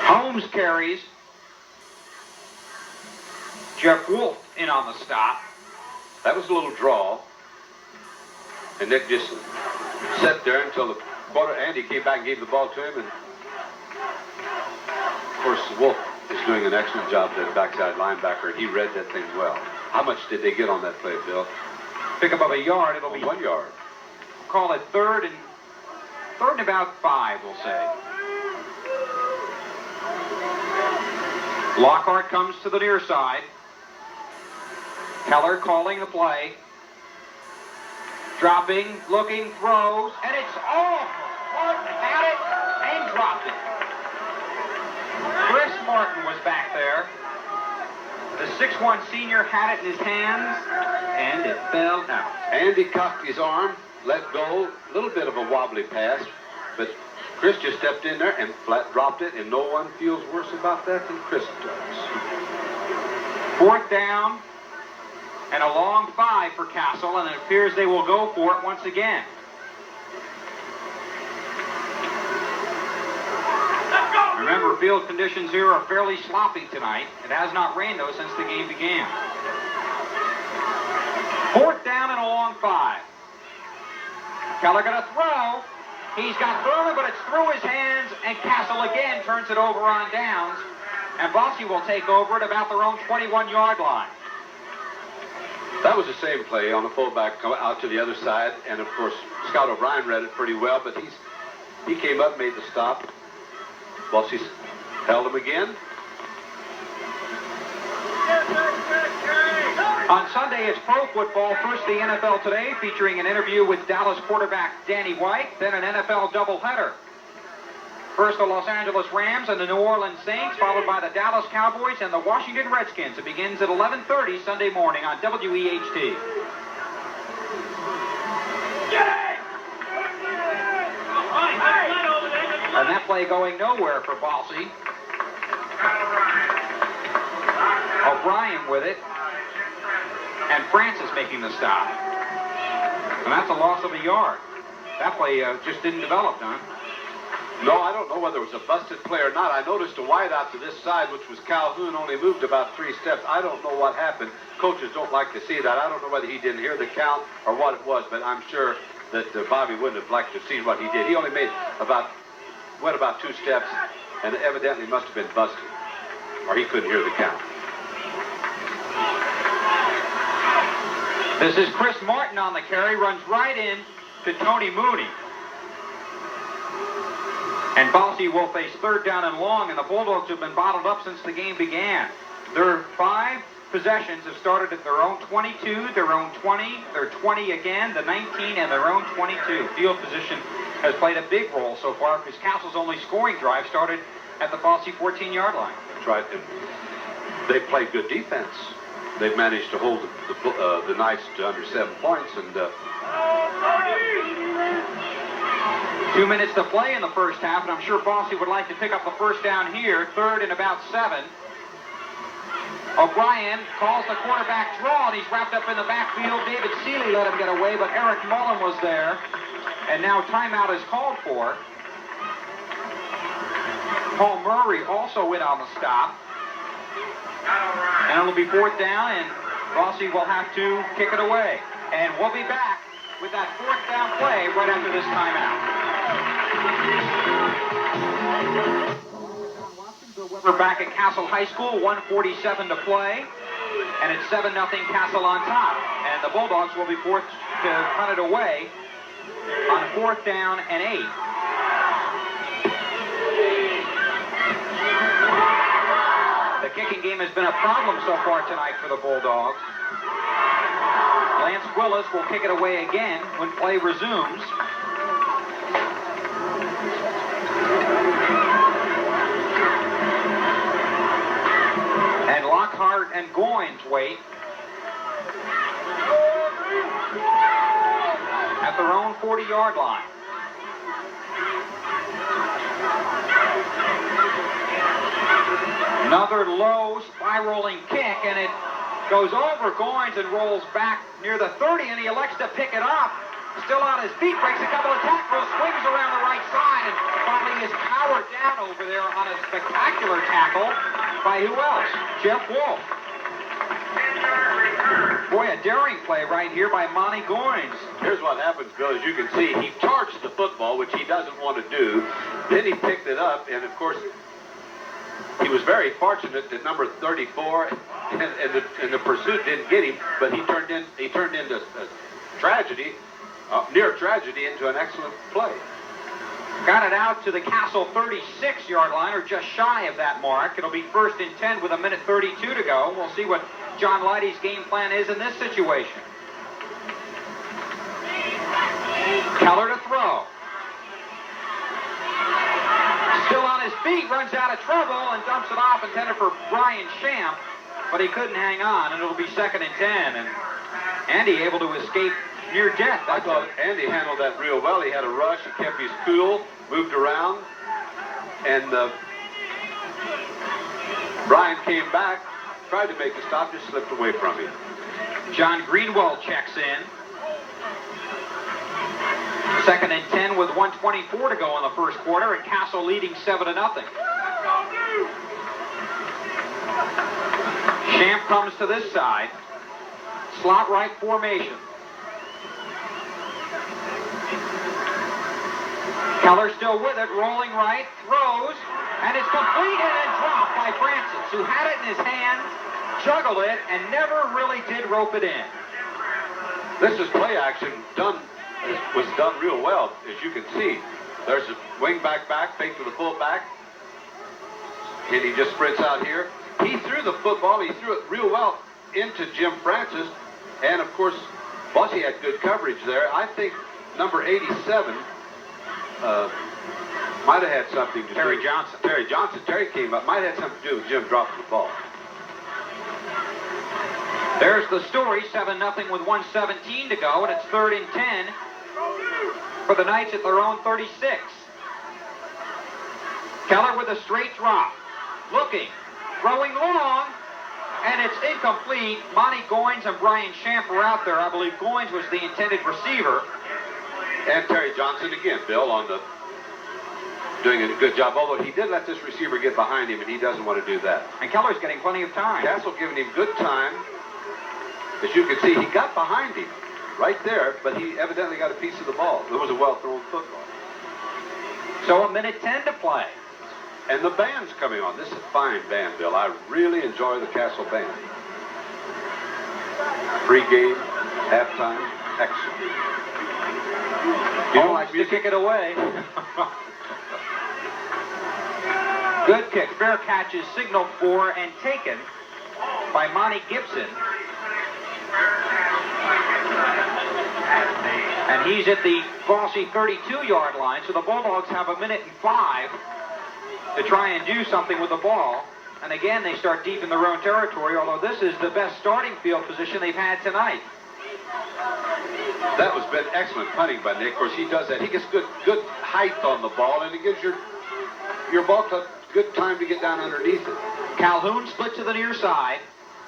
Holmes carries. Jeff Wolf in on the stop. That was a little draw, and Nick just sat there until the quarter. Andy came back and gave the ball to him, and of course Wolf is doing an excellent job as a backside linebacker. He read that thing well. How much did they get on that play, Bill? Pick up of a yard. It'll be 1 yard. Call it third and about 5, we'll say. Lockhart comes to the near side. Keller calling the play. Dropping, looking, throws, and it's off. Martin had it and dropped it. Chris Martin was back there. The 6'1 senior had it in his hands, and it fell out. Andy cocked his arm, let go, a little bit of a wobbly pass, but Chris just stepped in there and flat dropped it, and no one feels worse about that than Chris does. 4th down and a long 5 for Castle, and it appears they will go for it once again. Remember, field conditions here are fairly sloppy tonight. It has not rained, though, since the game began. 4th down and a long 5. Keller going to throw. He's got Furman, but it's through his hands, and Castle again turns it over on downs. And Bosse will take over at about their own 21-yard line. That was the same play on the fullback out to the other side, and of course Scott O'Brien read it pretty well, but he came up, made the stop. Bosse held him again. On Sunday, it's pro football. First, the NFL Today, featuring an interview with Dallas quarterback Danny White, then an NFL doubleheader. First, the Los Angeles Rams and the New Orleans Saints, followed by the Dallas Cowboys and the Washington Redskins. It begins at 11:30 Sunday morning on WEHT. And that play going nowhere for Bosse. O'Brien with it. And Francis making the stop. And that's a loss of a yard. That play just didn't develop, Don. No, I don't know whether it was a busted play or not. I noticed a wide out to this side, which was Calhoun, only moved about 3 steps. I don't know what happened. Coaches don't like to see that. I don't know whether he didn't hear the count or what it was, but I'm sure that Bobby wouldn't have liked to have seen what he did. He only went about 2 steps, and evidently must have been busted, or he couldn't hear the count. This is Chris Martin on the carry, runs right in to Tony Mooney. And Bosse will face third down and long, and the Bulldogs have been bottled up since the game began. Their 5 possessions have started at their own 22, their own 20, their 20 again, the 19, and their own 22. Field position has played a big role so far because Castle's only scoring drive started at the Bosse 14-yard line. That's right. And they played good defense. They've managed to hold the Knights to under 7 points. And 2 minutes to play in the first half, and I'm sure Bosse would like to pick up the first down here. Third and about 7. O'Brien calls the quarterback draw, and he's wrapped up in the backfield. David Seeley let him get away, but Eric Mullen was there. And now timeout is called for. Paul Murray also in on the stop. And it'll be 4th down, and Bosse will have to kick it away. And we'll be back with that 4th down play right after this timeout. We're back at Castle High School, 1:47 to play, and it's 7-0 Castle on top. And the Bulldogs will be forced to punt it away on 4th down and 8. The kicking game has been a problem so far tonight for the Bulldogs. Lance Willis will kick it away again when play resumes. And Lockhart and Goins wait at their own 40-yard line. Another low spiraling kick, and it goes over Goins and rolls back near the 30, and he elects to pick it up. Still on his feet, breaks a couple of tackles, swings around the right side, and finally is powered down over there on a spectacular tackle by who else? Jeff Wolf. Boy, a daring play right here by Monty Goins. here's what happens, Bill. As you can see, he charged the football, which he doesn't want to do. Then he picked it up, and of course, he was very fortunate that number 34 and the pursuit didn't get him, but he turned into a tragedy, near tragedy, into an excellent play. Got it out to the Castle 36-yard line, or just shy of that mark. It'll be 1st and 10 with 1:32 to go. We'll see what John Leidy's game plan is in this situation. Keller to throw. Still on his feet, runs out of trouble and dumps it off, intended for Brian Champ, but he couldn't hang on, and it'll be 2nd and 10. And Andy able to escape near death. I thought Andy handled that real well. He had a rush, he kept his cool, moved around, and Brian came back, tried to make the stop, just slipped away from him. John Greenwell checks in. 2nd and 10 with 1:24 to go in the first quarter, and Castle leading 7-0. Champ comes to this side. Slot right formation. Keller still with it, rolling right, throws, and it's completed and dropped by Francis, who had it in his hand, juggled it, and never really did rope it in. This is play action was done real well, as you can see. There's a wing back, fake to the fullback, and he just sprints out here. He threw the football, he threw it real well into Jim Francis, and of course, Bosse had good coverage there. I think number 87 might have had something to do. Terry Johnson. Terry came up, might have had something to do with Jim dropping the ball. There's the story, 7-0 with 1:17 to go, and it's 3rd and 10 for the Knights at their own 36. Keller with a straight drop, looking, throwing long, and it's incomplete. Monty Goins and Brian Champ were out there. I believe Goins was the intended receiver. And Terry Johnson again, Bill, on doing a good job, although he did let this receiver get behind him, and he doesn't want to do that. And Keller's getting plenty of time. Castle giving him good time. As you can see, he got behind him right there, but he evidently got a piece of the ball. It was a well-thrown football. So 1:10 to play. And the band's coming on. This is a fine band, Bill. I really enjoy the Castle band. Pre-game, halftime, excellent. You don't like to kick it away. Good kick. Fair catch is signaled for and taken by Monty Gibson. And he's at the Bosse 32-yard line, so the Bulldogs have 1:05 minutes to try and do something with the ball. And again, they start deep in their own territory, although this is the best starting field position they've had tonight. That was been excellent punting by Nick. Of course, he does that. He gets good height on the ball, and it gives your ball club good time to get down underneath it. Calhoun split to the near side.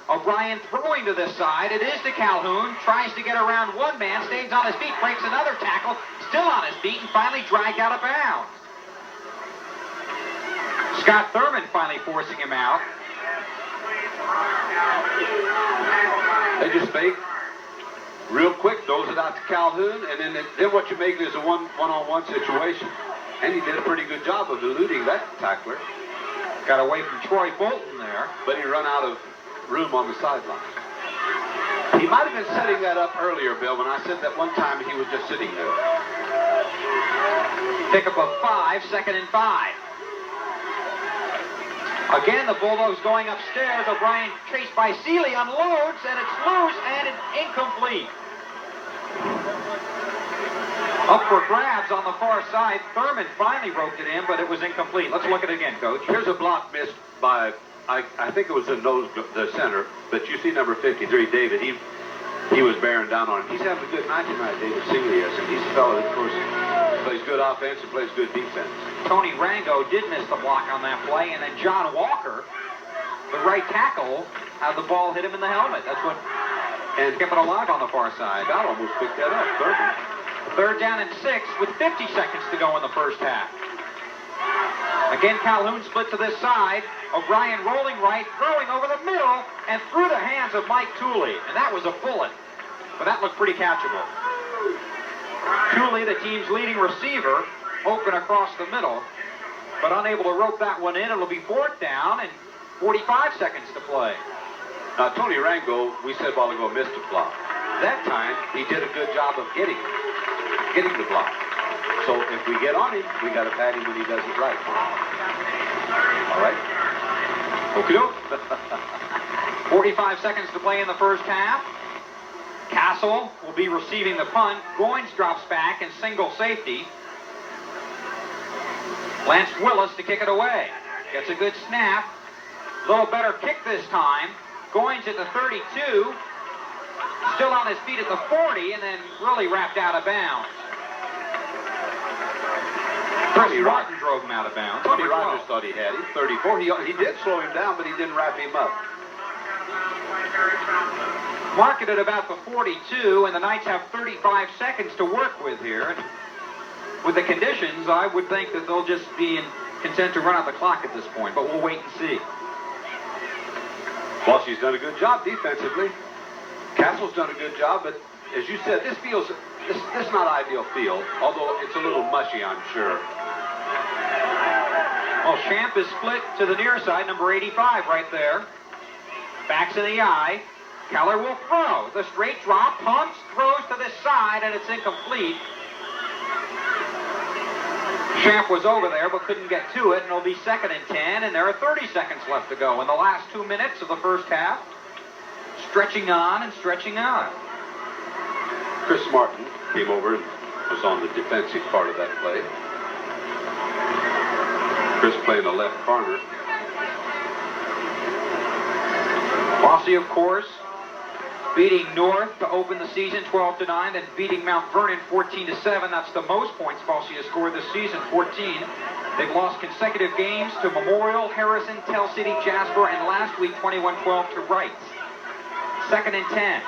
O'Brien throwing to this side. It is to Calhoun. Tries to get around one man. Stays on his feet. Breaks another tackle. Still on his feet and finally dragged out of bounds. Scott Thurman finally forcing him out. They just fake real quick, throws it out to Calhoun, and then what you make is a one-on-one situation. And he did a pretty good job of eluding that tackler. Got away from Troy Bolton there. But he run out of room on the sideline. He might have been setting that up earlier, Bill, when I said that one time he was just sitting there. Pickup of 5, 2nd and 5. Again, the Bulldogs going upstairs. O'Brien chased by Seeley, unloads, and it's loose, and it's incomplete. Up for grabs on the far side. Thurman finally roped it in, but it was incomplete. Let's look at it again, Coach. Here's a block missed by, I think it was the center, but you see number 53, David. He was bearing down on him. He's having a good night tonight, David Seeley is, and he's a fellow that, of course, plays good offense and plays good defense. Tony Rango did miss the block on that play, and then John Walker, the right tackle, had the ball hit him in the helmet. That's what, and kept it alive on the far side. God almost picked that up. 3rd down and 6 with 50 seconds to go in the first half. Again, Calhoun split to this side. O'Brien rolling right, throwing over the middle, and through the hands of Mike Tooley. And that was a bullet, but that looked pretty catchable. Tooley, the team's leading receiver, open across the middle, but unable to rope that one in. It'll be 4th down and 45 seconds to play. Now, Tony Rango, we said a while ago, missed a block. That time, he did a good job of getting the block. So if we get on him, we got to pat him when he does it right. All right? Okey-doke. 45 seconds to play in the first half. Castle will be receiving the punt. Goins drops back in single safety. Lance Willis to kick it away. Gets a good snap. A little better kick this time. Goins at the 32. Still on his feet at the 40, and then really wrapped out of bounds. Chris Martin drove him out of bounds. Tony Rogers thought he had him. 34. He did slow him down, but he didn't wrap him up. Mark it at about the 42, and the Knights have 35 seconds to work with here. And with the conditions, I would think that they'll just be content to run out the clock at this point, but we'll wait and see. Bosse's done a good job defensively. Castle's done a good job, but as you said, this is not ideal field, although it's a little mushy, I'm sure. Well, Champ is split to the near side, number 85 right there. Backs in the eye. Keller will throw. The straight drop, pumps, throws to this side, and it's incomplete. Champ was over there, but couldn't get to it, and it'll be 2nd and 10, and there are 30 seconds left to go in the last 2 minutes of the first half. Stretching on and stretching on. Chris Martin came over and was on the defensive part of that play. Chris playing the left corner. Bosse, of course, beating North to open the season 12-9, then beating Mount Vernon 14-7. That's the most points Bosse has scored this season, 14. They've lost consecutive games to Memorial, Harrison, Tell City, Jasper, and last week 21-12 to Wright. 2nd and 10.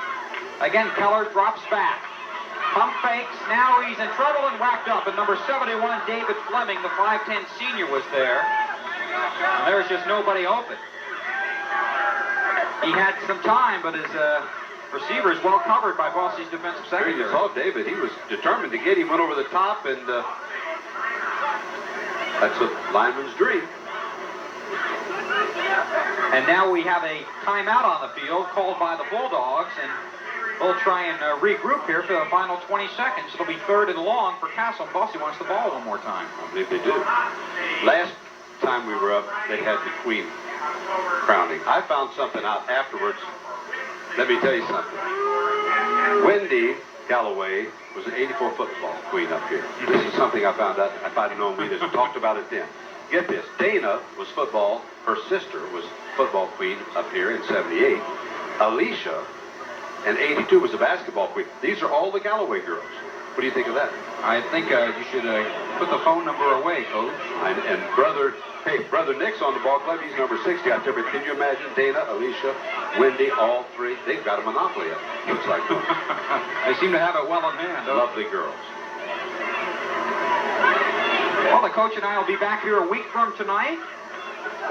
Again, Keller drops back. Pump fakes. Now he's in trouble and wrapped up. And number 71, David Fleming, the 5'10 senior, was there. And there's just nobody open. He had some time, but his receiver is well covered by Bosse's defensive secondary. You saw David. He was determined to get him. Went over the top, and that's a lineman's dream. And now we have a timeout on the field called by the Bulldogs, and they'll try and regroup here for the final 20 seconds. It'll be 3rd and long for Castle. Bosse wants the ball one more time. I believe they do. Last time we were up, they had the queen crowning. I found something out afterwards. Let me tell you something. Wendy Galloway was an 84 football queen up here. This is something I found out. If I'd known, we'd have talked about it then. Get this. Dana was football. Her sister was football queen up here in 78. Alicia in 82 was a basketball queen. These are all the Galloway girls. What do you think of that? I think you should put the phone number away, Coach. And brother Nick's on the ball club. He's number 60 out there. But can you imagine Dana, Alicia, Wendy, all three? They've got a monopoly up. Looks like them. They seem to have it well in hand. Lovely girls. Well, the coach and I will be back here a week from tonight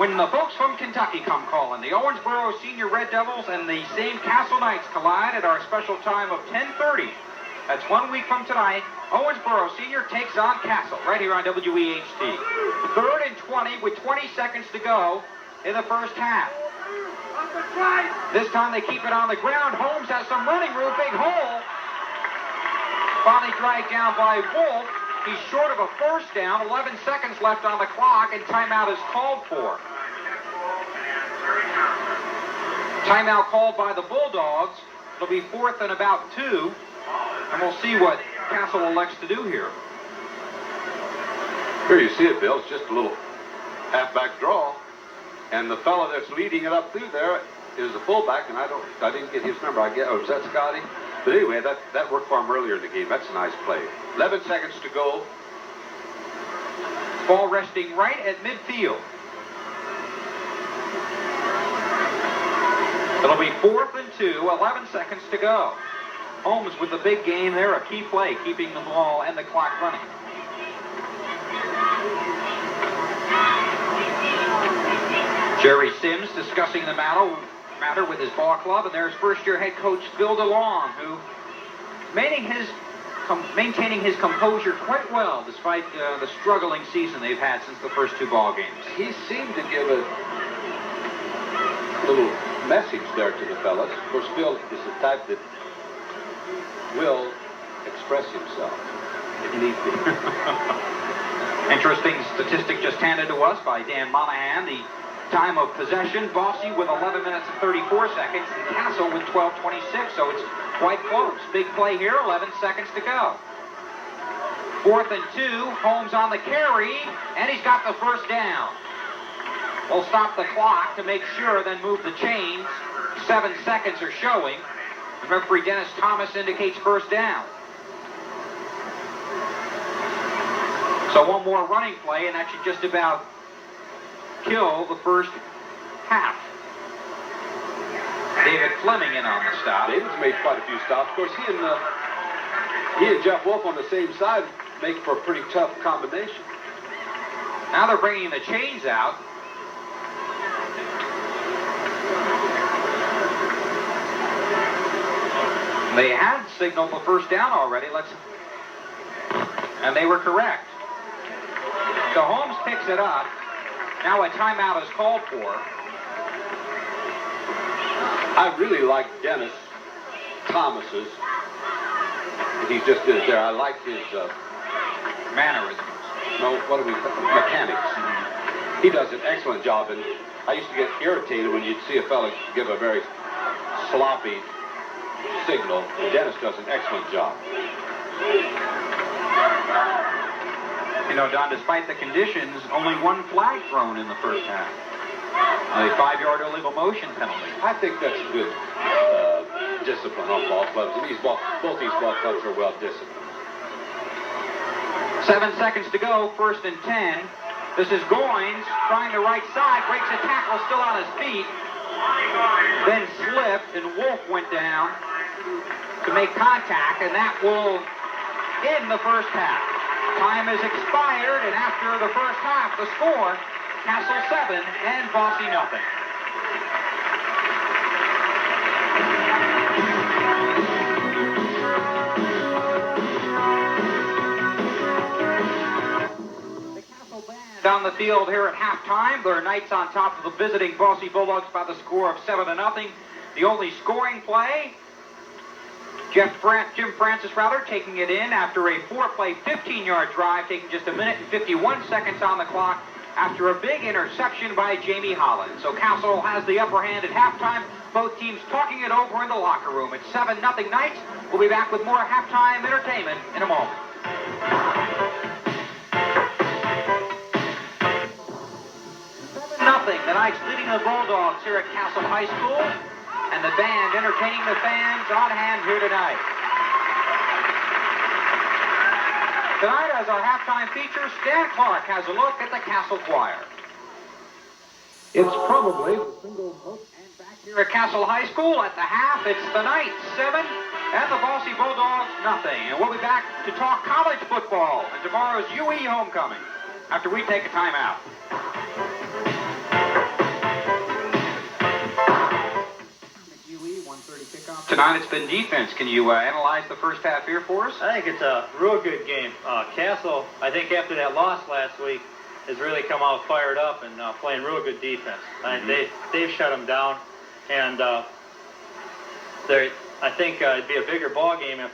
when the folks from Kentucky come calling. The Owensboro Senior Red Devils and the same Castle Knights collide at our special time of 10:30. That's 1 week from tonight. Owensboro Senior takes on Castle right here on WEHT. 3rd and 20 with 20 seconds to go in the first half. This time they keep it on the ground. Holmes has some running room. Big hole. Finally dragged down by Wolf. He's short of a first down. 11 seconds left on the clock, and timeout is called for. Timeout called by the Bulldogs. It'll be 4th and about 2, and we'll see what Castle elects to do here. Here you see it, Bill. It's just a little halfback draw, and the fellow that's leading it up through there is the fullback, and I didn't get his number. Was that Scotty? But anyway, that worked for him earlier in the game. That's a nice play. 11 seconds to go. Ball resting right at midfield. It'll be 4th and 2, 11 seconds to go. Holmes with the big game there, a key play, keeping the ball and the clock running. Jerry Sims discussing the matter with his ball club, and there's first-year head coach Phil DeLong, who maintaining his composure quite well despite the struggling season they've had since the first 2 ball games. He seemed to give a little message there to the fellas. Of course, Phil is the type that will express himself if need be. Interesting statistic just handed to us by Dan Monahan. The time of possession, Bosse with 11 minutes and 34 seconds, and Castle with 12:26, so it's quite close. Big play here, 11 seconds to go. 4th and 2, Holmes on the carry, and he's got the first down. We'll stop the clock to make sure, then move the chains. 7 seconds are showing. The referee Dennis Thomas indicates first down. So one more running play, and that should just about kill the first half. David Fleming in on the stop. David's made quite a few stops. Of course, he and Jeff Wolf on the same side make for a pretty tough combination. Now they're bringing the chains out. They had signaled the first down already. And they were correct. So Holmes picks it up. Now a timeout is called for. I really like Dennis Thomas's. He just did it there. I like his mannerisms. No, what do we call mechanics? He does an excellent job, and I used to get irritated when you'd see a fella give a very sloppy signal. Dennis does an excellent job. You know, Don, despite the conditions, only 1 flag thrown in the first half. A 5-yard illegal motion penalty. I think that's good discipline on ball clubs. And both these ball clubs are well disciplined. 7 seconds to go, 1st and 10. This is Goins trying the right side, breaks a tackle, still on his feet. Then slipped, and Wolf went down to make contact, and that will end the first half. Time has expired, and after the first half, the score, Castle 7 and Bosse nothing. The Castle band down the field here at halftime. Their Knights on top of the visiting Bosse Bulldogs by the score of 7-0. The only scoring play, Jim Francis taking it in after a 4-play, 15-yard drive, taking just 1 minute and 51 seconds on the clock. after a big interception by Jamie Holland. So Castle has the upper hand at halftime. Both teams talking it over in the locker room. It's 7-0 Knights. We'll be back with more halftime entertainment in a moment. 7-0, the Knights leading the Bulldogs here at Castle High School. And the band entertaining the fans on hand here tonight. Tonight, as our halftime feature, Stan Clark has a look at the Castle Choir. It's probably the single most. And back here at Castle High School at the half, it's the Knights 7 and the Bosse Bulldogs nothing. And we'll be back to talk college football and tomorrow's UE homecoming after we take a timeout. Tonight it's been defense. Can you analyze the first half here for us? I think it's a real good game. Castle, I think after that loss last week, has really come out fired up and playing real good defense. They've shut them down, and I think it'd be a bigger ball game if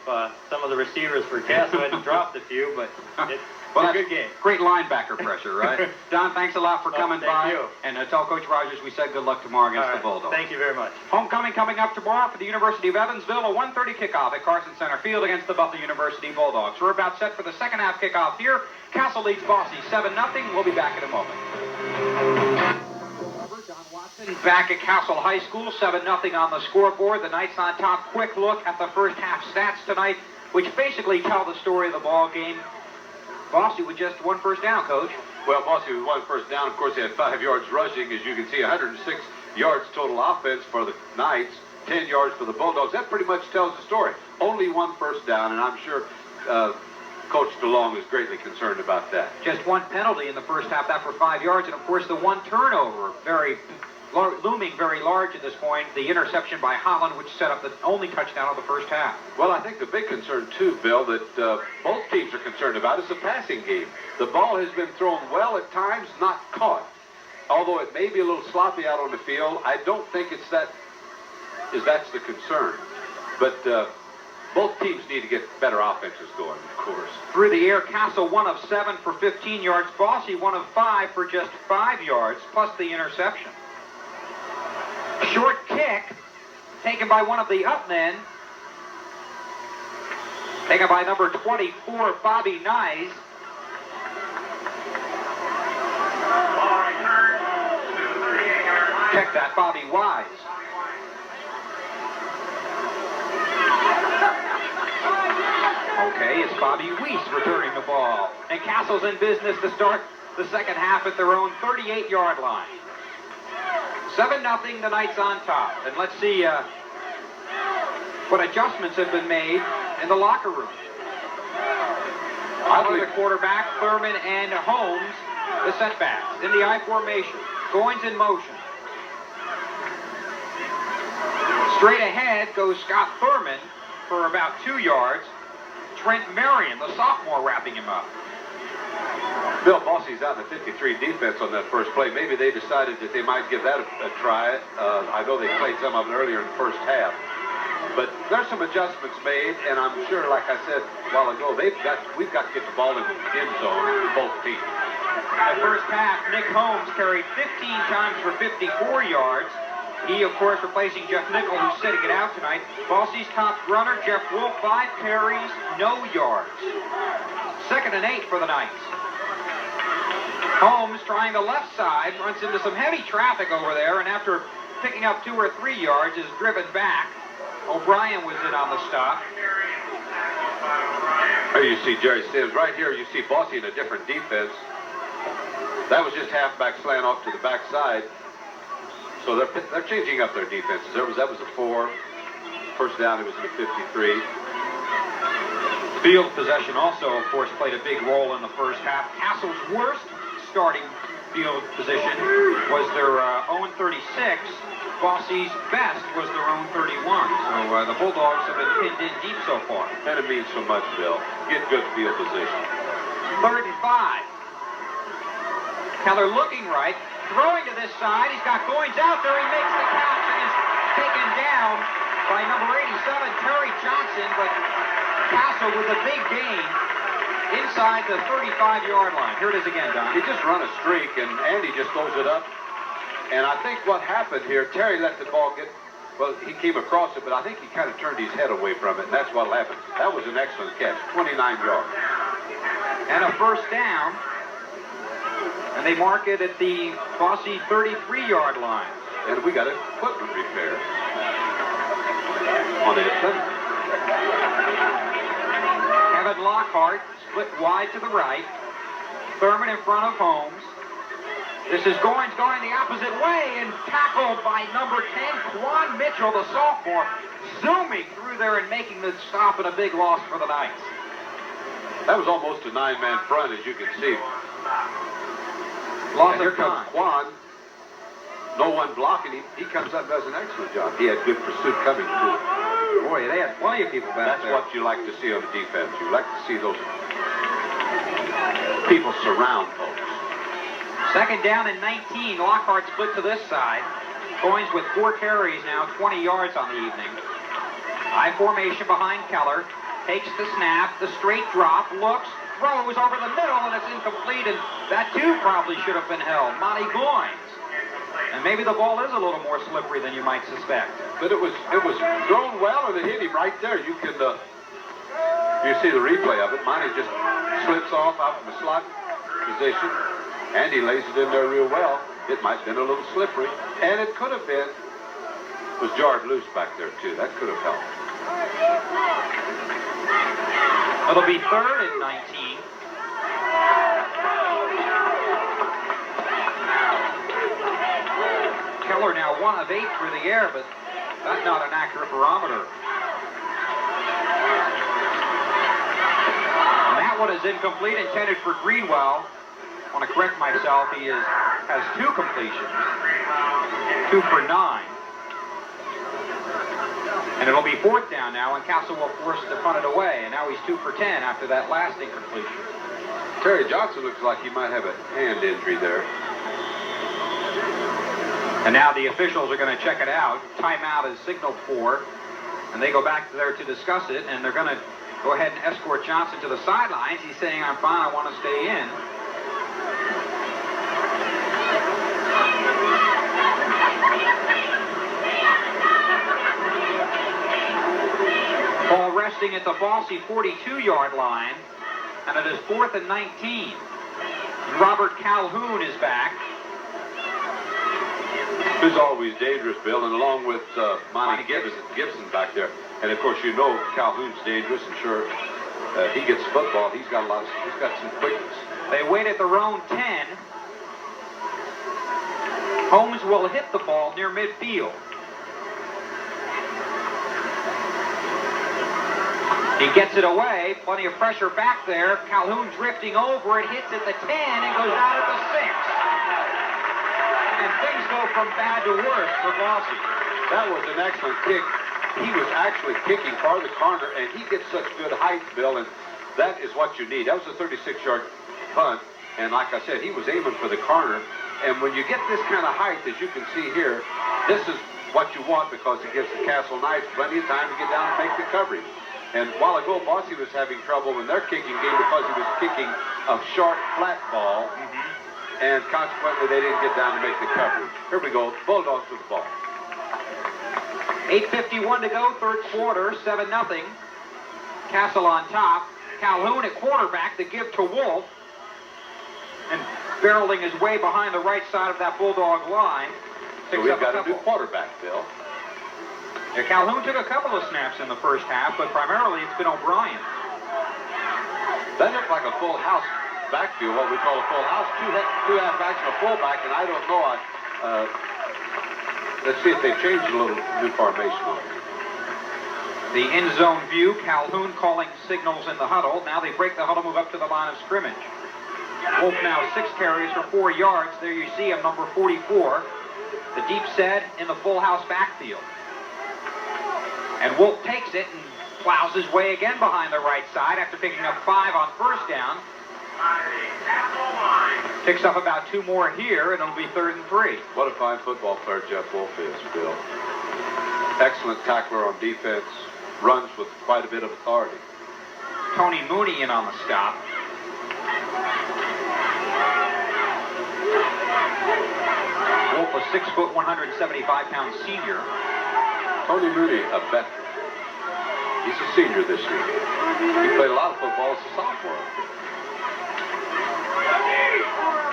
some of the receivers for Castle hadn't dropped a few, but it's a good game. Great linebacker pressure, right? Don, thanks a lot for coming by. Thank you. And tell Coach Rogers we said good luck tomorrow against the Bulldogs. Thank you very much. Homecoming coming up tomorrow for the University of Evansville, a 1:30 kickoff at Carson Center Field against the Butler University Bulldogs. We're about set for the second half kickoff here. Castle leads Bosse 7-0. We'll be back in a moment. John Watson back at Castle High School, 7-0 on the scoreboard. The Knights on top. Quick look at the first half stats tonight, which basically tell the story of the ball game. Bosse with just one first down, Coach. Well, Bosse with one first down. Of course, they had 5 yards rushing. As you can see, 106 yards total offense for the Knights, 10 yards for the Bulldogs. That pretty much tells the story. Only one first down, and I'm sure Coach DeLong is greatly concerned about that. Just one penalty in the first half, that for 5 yards, and of course the one turnover, looming very large at this point, the interception by Holland, which set up the only touchdown of the first half. Well, I think the big concern too, Bill, that both teams are concerned about is the passing game. The ball has been thrown well at times, not caught. Although it may be a little sloppy out on the field, I don't think that's the concern. But both teams need to get better offenses going, of course. Through the air, Castle 1 of 7 for 15 yards. Bosse 1 of 5 for just 5 yards, plus the interception. Short kick taken by one of the up men. Taken by number 24, Bobby Nyes. Check that, Bobby Wise. Okay, it's Bobby Weiss returning the ball. And Castle's in business to start the second half at their own 38-yard line. 7-0, the Knights on top. And let's see what adjustments have been made in the locker room. Either the quarterback, Thurman, and Holmes, the setbacks. In the I formation. Goins in motion. Straight ahead goes Scott Thurman for about 2 yards. Trent Marion, the sophomore, wrapping him up. Bill Bosse's out in the 53 defense on that first play. Maybe they decided that they might give that a try. I know they played some of it earlier in the first half. But there's some adjustments made, and I'm sure, like I said a while ago, we've got to get the ball in the end zone for both teams. The first half, Nick Holmes carried 15 times for 54 yards. He, of course, replacing Jeff Nickel, who's sitting it out tonight. Bosse's top runner, Jeff Wolf, 5 carries, no yards. 2nd and 8 for the Knights. Holmes trying the left side, runs into some heavy traffic over there, and after picking up 2 or 3 yards, is driven back. O'Brien was in on the stop. Here you see Jerry Sims. Right here you see Bosse in a different defense. That was just halfback slant off to the backside. So they're changing up their defenses. That was a 4. First down, it was in the 53. Field possession also, of course, played a big role in the first half. Castle's worst starting field position was their own 36. Bosse's best was their own 31. So the Bulldogs have been pinned in deep so far. And it means so much, Bill. Get good field position. 3rd and 5. Keller looking right. Throwing to this side. He's got Goins out there. He makes the catch and is taken down by number 87, Terry Johnson. But Castle with a big gain. inside the 35-yard line. Here it is again, Don. He just run a streak, and Andy just throws it up. And I think what happened here, Terry let the ball get, well, he came across it, but I think he kind of turned his head away from it, and that's what happened. That was an excellent catch, 29 yards. And a first down. And they mark it at the Bosse 33-yard line. And we got an equipment repair on the equipment. Kevin Lockhart split wide to the right. Thurman in front of Holmes. This is Goins going the opposite way and tackled by number 10, Quan Mitchell, the sophomore, zooming through there and making the stop, and a big loss for the Knights. That was almost a 9-man front, as you can see. Loss And here of comes time. Quan. No one blocking him. He comes up and does an excellent job. He had good pursuit coming, too. Boy, they had plenty of people back That's there. what you like to see on the defense. You like to see those people surround folks. Second down and 19. Lockhart split to this side. Goins with 4 carries now, 20 yards on the evening. High formation behind Keller. Takes the snap, the straight drop, looks, throws over the middle, and it's incomplete, and that too probably should have been held. Monty Goins. And maybe the ball is a little more slippery than you might suspect. But it was thrown well, and it hit him right there. You can you see the replay of it. Monty just slips off out of the slot position, and he lays it in there real well. It might have been a little slippery, and it could have been. It was jarred loose back there too. That could have helped. It'll be 3rd and 19. Keller now 1 of 8 through the air, but that's not an accurate barometer. And that one is incomplete, intended for Greenwell. I want to correct myself. He has 2 completions, 2 for 9. And it'll be 4th down now, and Castle will force to punt it away. And now he's 2 for 10 after that last incompletion. Terry Johnson looks like he might have a hand injury there. And now the officials are going to check it out. Timeout is signaled for, and they go back there to discuss it, and they're going to go ahead and escort Johnson to the sidelines. He's saying, "I'm fine, I want to stay in." Ball resting at the Bosse 42-yard line, and it is 4th and 19. Robert Calhoun is back. Who's always dangerous, Bill, and along with Monty Gibson back there. And of course, you know Calhoun's dangerous, and sure, he gets football. He's got some quickness. They wait at their own 10. Holmes will hit the ball near midfield. He gets it away. Plenty of pressure back there. Calhoun drifting over it, hits at the 10 and goes out at the 6. And things go from bad to worse for Bosse. That was an excellent kick. He was actually kicking for the corner, and he gets such good height, Bill, and that is what you need. That was a 36-yard punt, and like I said, he was aiming for the corner. And when you get this kind of height, as you can see here, this is what you want because it gives the Castle Knights plenty of time to get down and make the coverage. And a while ago, Bosse was having trouble in their kicking game because he was kicking a short, flat ball, and consequently, they didn't get down to make the coverage. Here we go, Bulldogs with the ball. 8:51 to go, 3rd quarter, 7-0. Castle on top. Calhoun at quarterback, the give to Wolf. And barreling his way behind the right side of that Bulldog line. So we've got a new quarterback, Bill. Yeah, Calhoun took a couple of snaps in the first half, but primarily it's been O'Brien. That looked like a full house backfield, what we call a full house. Two halfbacks and a fullback, and I don't know. Let's see if they changed a little new formation on it. The end zone view, Calhoun calling signals in the huddle. Now they break the huddle, move up to the line of scrimmage. Wolf now 6 carries for 4 yards. There you see him, number 44. The deep set in the full house backfield. And Wolf takes it and plows his way again behind the right side after picking up 5 on first down. Picks up about 2 more here, and it'll be 3rd and 3. What a fine football player Jeff Wolf is, Bill. Excellent tackler on defense. Runs with quite a bit of authority. Tony Mooney in on the stop. Wolf, a 6 foot, 175-pound senior. Tony Mooney, a veteran. He's a senior this year. He played a lot of football as a sophomore.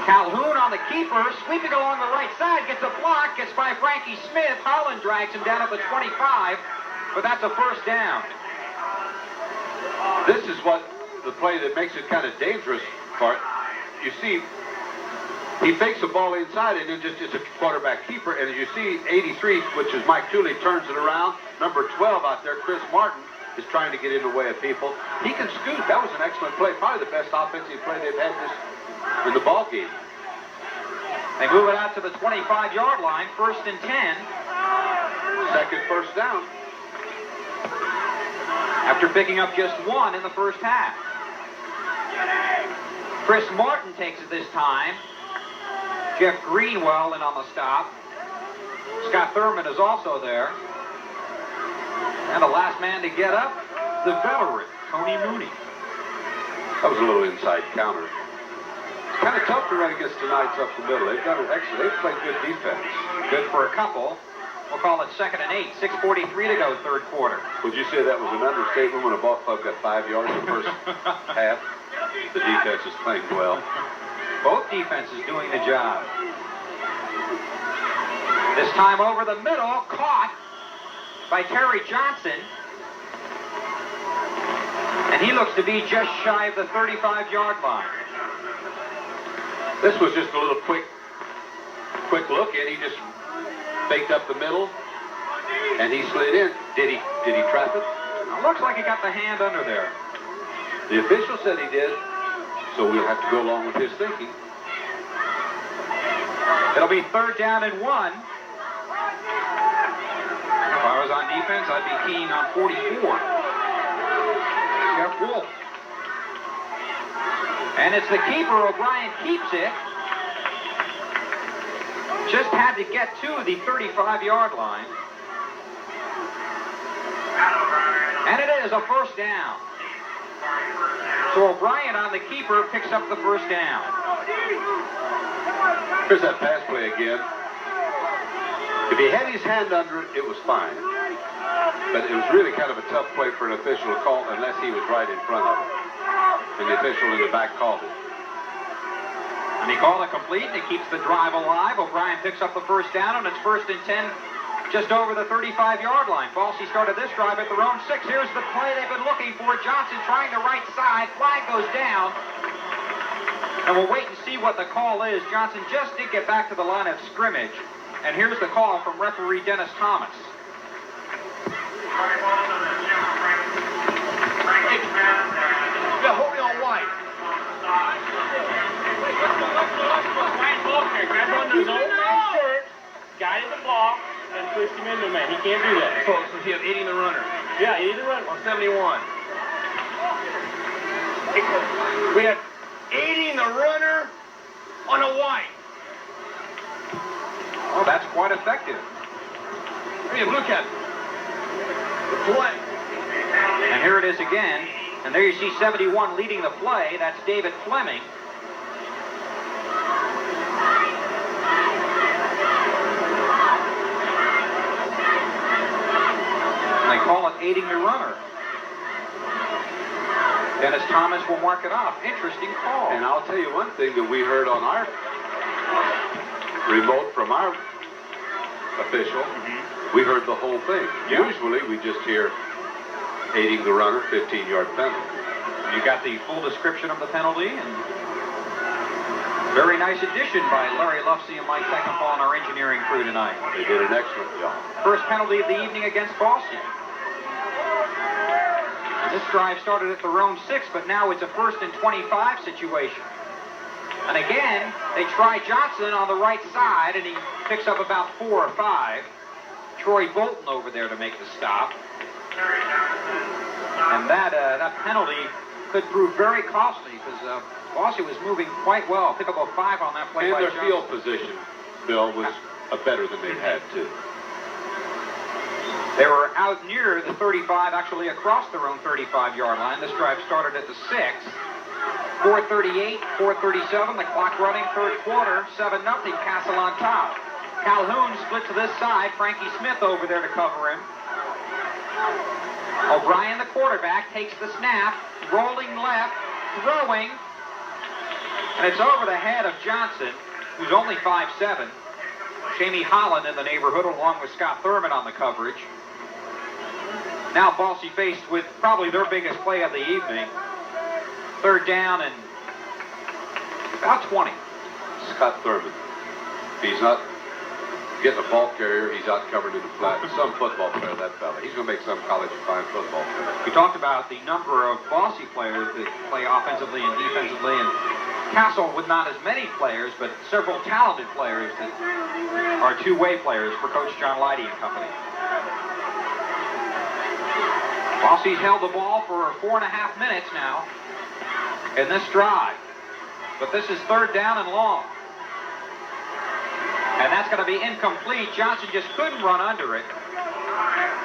Calhoun on the keeper, sweeping along the right side, gets a block, gets by Frankie Smith. Holland drags him down at the 25, but that's a first down. This is what the play that makes it kind of dangerous part. You see, he fakes the ball inside and then just it's a quarterback keeper. And as you see, 83, which is Mike Tooley, turns it around. Number 12 out there, Chris Martin, is trying to get in the way of people. He can scoot. That was an excellent play. Probably the best offensive play they've had in the ball game. They move it out to the 25-yard line, 1st and 10. Second first down. After picking up just 1 in the first half. Chris Martin takes it this time. Jeff Greenwell in on the stop. Scott Thurman is also there. And the last man to get up, the veteran, Tony Mooney. That was a little inside counter. It's kind of tough to run against tonight's up the middle. They've done it excellent. They've played good defense. Good for a couple. We'll call it 2nd and 8. 6:43 to go, third quarter. Would you say that was an understatement when a ball club got 5 yards in the first half? The defense is playing well. Both defenses doing the job. This time over the middle, caught by Terry Johnson. And he looks to be just shy of the 35-yard line. This was just a little quick look in. He just faked up the middle, and he slid in. Did he trap it? It looks like he got the hand under there. The official said he did, so we'll have to go along with his thinking. It'll be 3rd down and 1. If I was on defense, I'd be keen on 44. Jeff Wolf. And it's the keeper. O'Brien keeps it. Just had to get to the 35-yard line. And it is a first down. So O'Brien on the keeper picks up the first down. Here's that pass play again. If he had his hand under it, it was fine. But it was really kind of a tough play for an official to call unless he was right in front of him. And the official in the back called it. And he called it complete, and it keeps the drive alive. O'Brien picks up the first down, and it's 1st and 10 just over the 35-yard line. Bosse started this drive at their own 6. Here's the play they've been looking for. Johnson trying the right side. Flag goes down. And we'll wait and see what the call is. Johnson just did get back to the line of scrimmage. And here's the call from referee Dennis Thomas. Yeah, hold me on white. Grab on his own shirt, guided the ball, and pushed him into a man. He can't do that. So he had aiding the runner. Yeah, aiding the runner. On 71. We had aiding the runner on a white. Oh, that's quite effective. Hey, look at it. The play. And here it is again. And there you see 71 leading the play. That's David Fleming. And they call it aiding the runner. Dennis Thomas will mark it off. Interesting call. And I'll tell you one thing that we heard on our remote from our official. We heard the whole thing. Yeah. Usually we just hear aiding the runner, 15-yard penalty. You got the full description of the penalty, and very nice addition by Larry Lufsey and Mike Peckinpah and our engineering crew tonight. They did an excellent job. First penalty of the evening against Bosse. This drive started at their own 6, but now it's a 1st and 25 situation. And again, they try Johnson on the right side, and he picks up about 4 or 5. Troy Bolton over there to make the stop. And that penalty could prove very costly because Bosse was moving quite well. Pick up a 5 on that play And by their Johnson. field position, Bill, was better than they've had, too. They were out near the 35, actually across their own 35-yard line. This drive started at the 6. 4:38, 4:37, the clock running, third quarter, 7-0, Castle on top. Calhoun split to this side, Frankie Smith over there to cover him. O'Brien, the quarterback, takes the snap, rolling left, throwing, and it's over the head of Johnson, who's only 5'7". Jamie Holland in the neighborhood, along with Scott Thurman on the coverage. Now Bosse faced with probably their biggest play of the evening. Third down and about 20. Scott Thurman. He's not getting a ball carrier. He's out covered in the flat. Some football player, that fella. He's going to make some college fine football player. We talked about the number of Bosse players that play offensively and defensively, and Castle with not as many players, but several talented players that are two-way players for Coach John Leidy and company. Bosse's held the ball for 4.5 minutes now in this drive. But this is third down and long. And that's going to be incomplete. Johnson just couldn't run under it.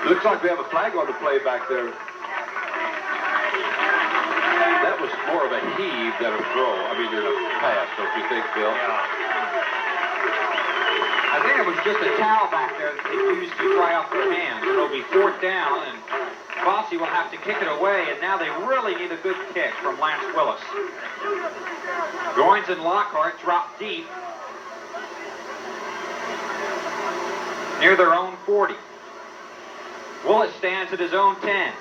Looks like we have a flag on the play back there. That was more of a heave than a throw. I mean, in a pass, don't you think, Bill? I think it was just a towel back there that they used to dry off their hands. It'll be fourth down, and Bosse will have to kick it away, and now they really need a good kick from Lance Willis. Goins and Lockhart drop deep near their own 40. Willis stands at his own 10.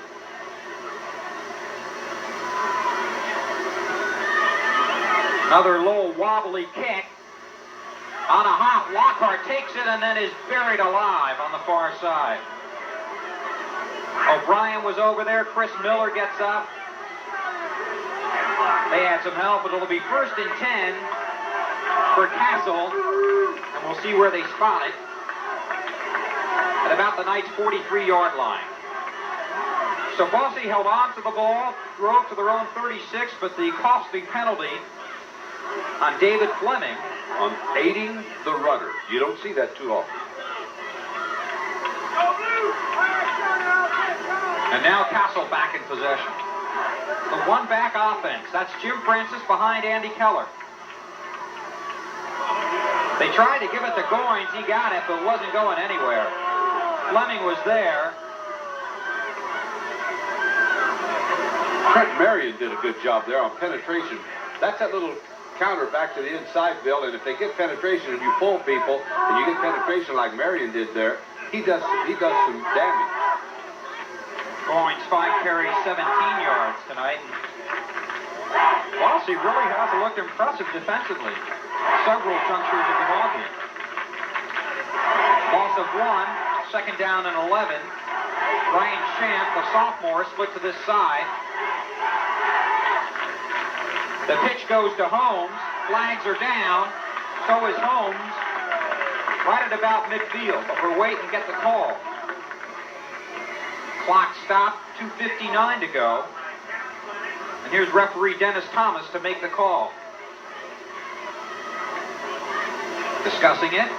Another low wobbly kick. On a hop, Lockhart takes it and then is buried alive on the far side. O'Brien was over there. Chris Miller gets up. They had some help, but it'll be first and 10 for Castle. And we'll see where they spot it. At about the Knights' 43-yard line. So Bosse held on to the ball, drove to their own 36, but the costly penalty on David Fleming. On aiding the runner. You don't see that too often. And now Castle back in possession. The one-back offense. That's Jim Francis behind Andy Keller. They tried to give it to Goins. He got it, but wasn't going anywhere. Fleming was there. Trent Marion did a good job there on penetration. That's that little counter back to the inside, Bill, and if they get penetration and you pull people and you get penetration like Marion did there, he does some damage. Goins 5 carries, 17 yards tonight. Bosse really has looked impressive defensively. Several junctures of the ballgame. Loss of 1, second down and 11. Ryan Shamp, the sophomore, split to this side. The pitch goes to Holmes. Flags are down. So is Holmes. Right at about midfield, but we're waiting to get the call. Clock stopped, 2:59 to go. And here's referee Dennis Thomas to make the call. Discussing it.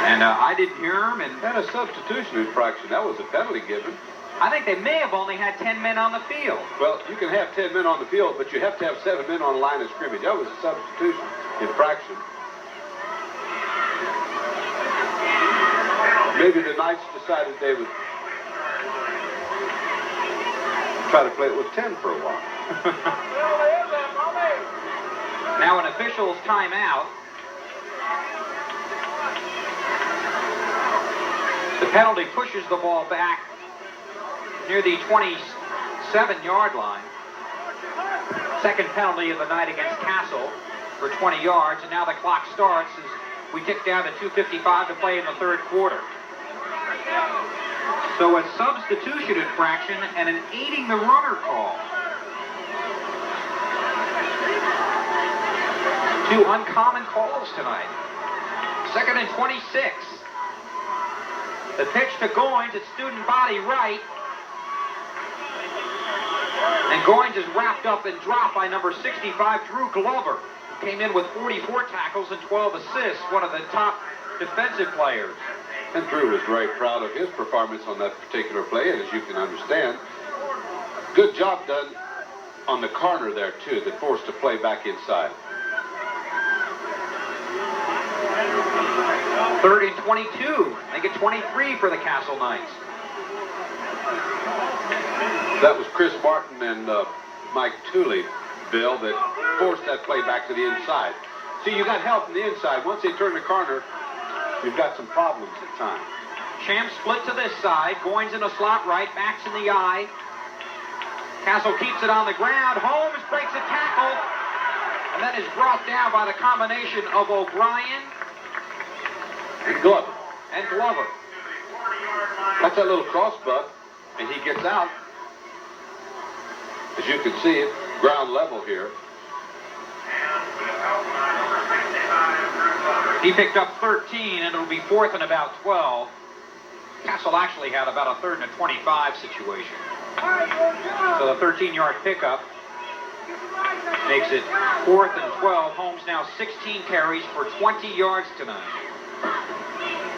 And I didn't hear him, and And a substitution infraction. That was a penalty given. I think they may have only had 10 men on the field. Well, you can have 10 men on the field, but you have to have 7 men on the line of scrimmage. That was a substitution infraction. Maybe the Knights decided they would try to play it with 10 for a while. Now an official's timeout. The penalty pushes the ball back near the 27-yard line. Second penalty of the night against Castle for 20 yards, and now the clock starts as we tick down to 2:55 to play in the third quarter. So a substitution infraction and an aiding the runner call. Two uncommon calls tonight. Second and 26. The pitch to Goins at student body right. And Goins is wrapped up and dropped by number 65, Drew Glover. came in with 44 tackles and 12 assists, one of the top defensive players. And Drew was very proud of his performance on that particular play, and as you can understand, good job done on the corner there, too, that forced the play back inside. 3rd and 22. Make it 23 for the Castle Knights. That was Chris Martin and Mike Tooley, Bill, that forced that play back to the inside. See, you got help from the inside. Once they turn the corner, you've got some problems at times. Champ split to this side. Goins in the slot right. Backs in the eye. Castle keeps it on the ground. Holmes breaks a tackle. And that is brought down by the combination of O'Brien And Glover. and Glover. That's that little crossbuck, and he gets out. As you can see, it ground level here. He picked up 13, and it'll be 4th and about 12. Castle actually had about a 3rd and a 25 situation. So the 13-yard pickup makes it 4th and 12. Holmes now 16 carries for 20 yards tonight.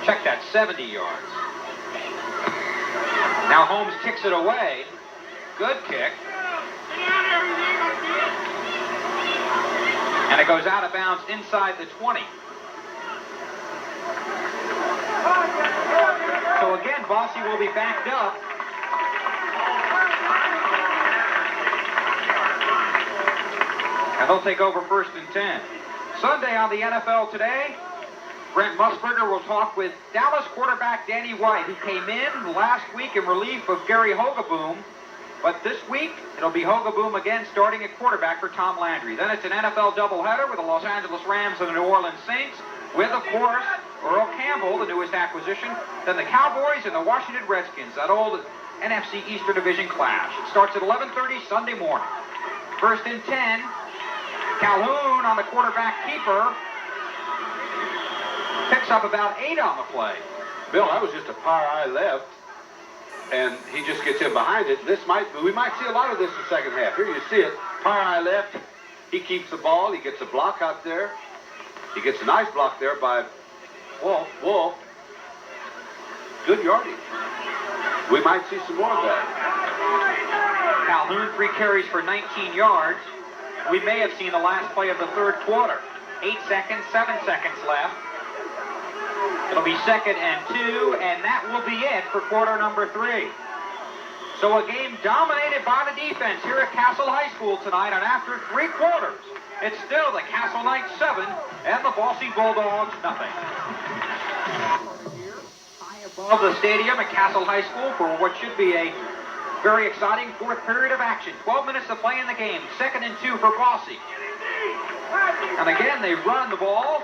Check that, 70 yards. Now Holmes kicks it away. Good kick. And it goes out of bounds inside the 20. So again, Bosse will be backed up. And they'll take over 1st and 10. Sunday on the NFL Today, Brent Musburger will talk with Dallas quarterback Danny White, who came in last week in relief of Gary Hogaboom. But this week, it'll be Hogaboom again starting at quarterback for Tom Landry. Then it's an NFL doubleheader with the Los Angeles Rams and the New Orleans Saints, with, of course, Earl Campbell, the newest acquisition. Then the Cowboys and the Washington Redskins, that old NFC Eastern Division clash. It starts at 11:30 Sunday morning. 1st and 10. Calhoun on the quarterback keeper. Picks up about 8 on the play. Bill, that was just a power eye left, and he just gets in behind it. We might see a lot of this in the second half. Here you see it, power eye left. He keeps the ball. He gets a block out there. He gets a nice block there by Wolf. Good yardage. We might see some more of that. Calhoun 3 carries for 19 yards. We may have seen the last play of the 3rd quarter. 8 seconds, 7 seconds left. It'll be 2nd and 2, and that will be it for quarter number 3. So a game dominated by the defense here at Castle High School tonight, and after 3 quarters, it's still the Castle Knights 7 and the Bosse Bulldogs nothing. High above the stadium at Castle High School for what should be a very exciting 4th period of action. 12 minutes to play in the game. 2nd and 2 for Bosse. And again, they run the ball.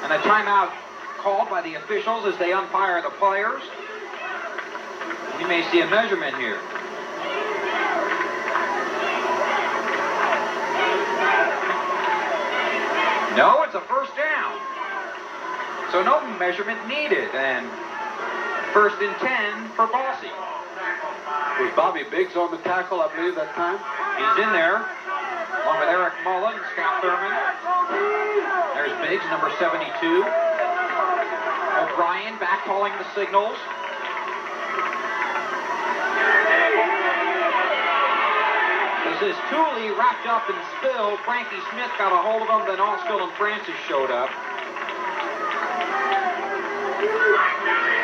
And a timeout called by the officials as they umpire the players. We may see a measurement here. No, it's a 1st down. So no measurement needed. And 1st and 10 for Bosse. Was Bobby Biggs on the tackle, I believe, that time? He's in there, along with Eric Mullen and Scott Thurman. There's Biggs, number 72. O'Brien back calling the signals. This is Tooley wrapped up and spilled. Frankie Smith got a hold of him, then Allskill and Francis showed up.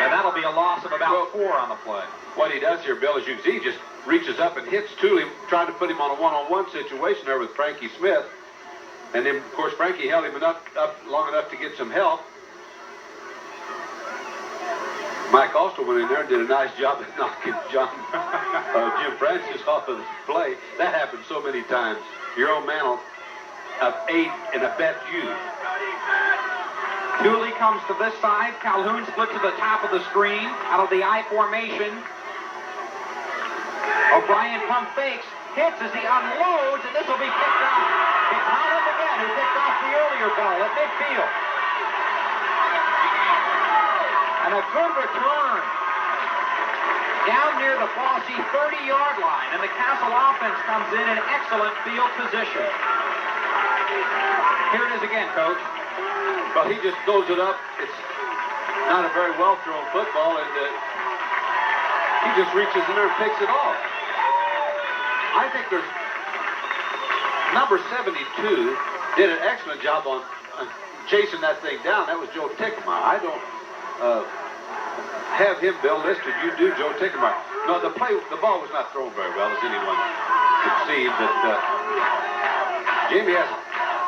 And that'll be a loss of about 4 on the play. What he does here, Bill, as you can see, he just reaches up and hits Tooley, trying to put him on a one-on-one situation there with Frankie Smith. And then, of course, Frankie held him up long enough to get some help. Mike also went in there and did a nice job at knocking Jim Francis off of the play. That happens so many times. Your own man will aid and abet you. Tooley comes to this side. Calhoun split to the top of the screen out of the I formation. O'Brien pump fakes, hits as he unloads, and this will be picked off. It's Holland again who picked off the earlier ball at midfield. And a good return down near the Bosse 30-yard line, and the Castle offense comes in excellent field position. Here it is again, Coach. Well, he just throws it up. It's not a very well-thrown football, and he just reaches in there and picks it off. I think there's number 72 did an excellent job on chasing that thing down. That was Joe Tickmeyer. I don't have him, Bill, listed. You do, Joe Tickmeyer. No, the ball was not thrown very well, as anyone could see. But Jamie has a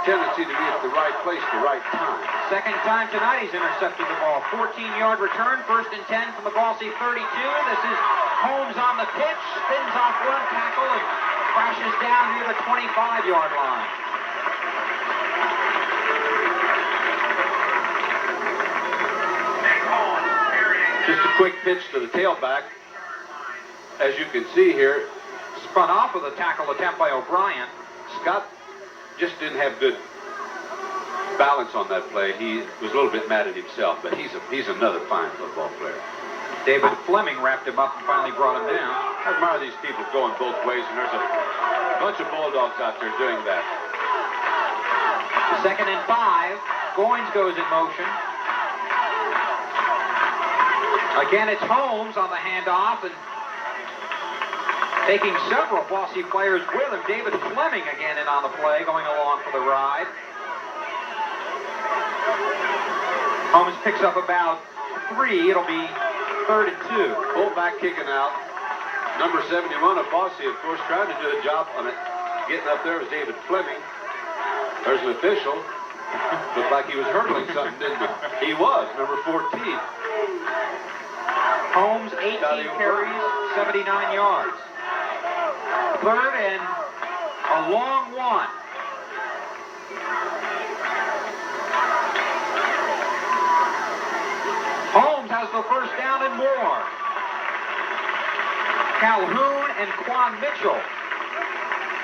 tendency to be at the right place at the right time. Second time tonight he's intercepted the ball. 14-yard return, 1st and 10 from the Bosse 32. This is Holmes on the pitch, spins off one tackle and crashes down near the 25-yard line. Just a quick pitch to the tailback. As you can see here, Spun off with a tackle attempt by O'Brien. Scott just didn't have good balance on that play. He was a little bit mad at himself, but he's another fine football player. David Fleming wrapped him up and finally brought him down. I admire these people going both ways, and there's a bunch of Bulldogs out there doing that. 2nd and 5. Goins goes in motion. Again, it's Holmes on the handoff and taking several Bosse players with him. David Fleming again in on the play, going along for the ride. Holmes picks up about 3. It'll be 3rd and 2. Fullback kicking out. Number 71 of Bosse, of course, trying to do a job on it. Getting up there was David Fleming. There's an official. Looked like he was hurdling something, didn't he? He was, number 14. Holmes, 18 carries, 79 yards. 3rd and a long one. Holmes has the first down and more. Calhoun and Quan Mitchell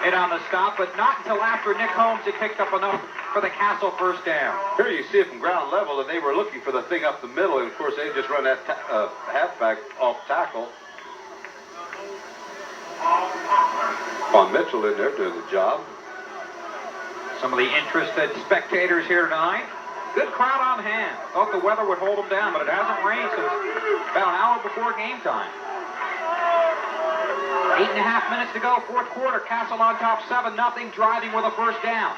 in on the stop, but not until after Nick Holmes had picked up enough for the Castle first down. Here you see it from ground level, and they were looking for the thing up the middle, and of course they just run that halfback off tackle. Quan Mitchell in there doing the job. Some of the interested spectators here tonight. Good crowd on hand. Thought the weather would hold them down, but it hasn't rained since about an hour before game time. 8.5 minutes to go, 4th quarter. Castle on top, 7-0, driving with a first down.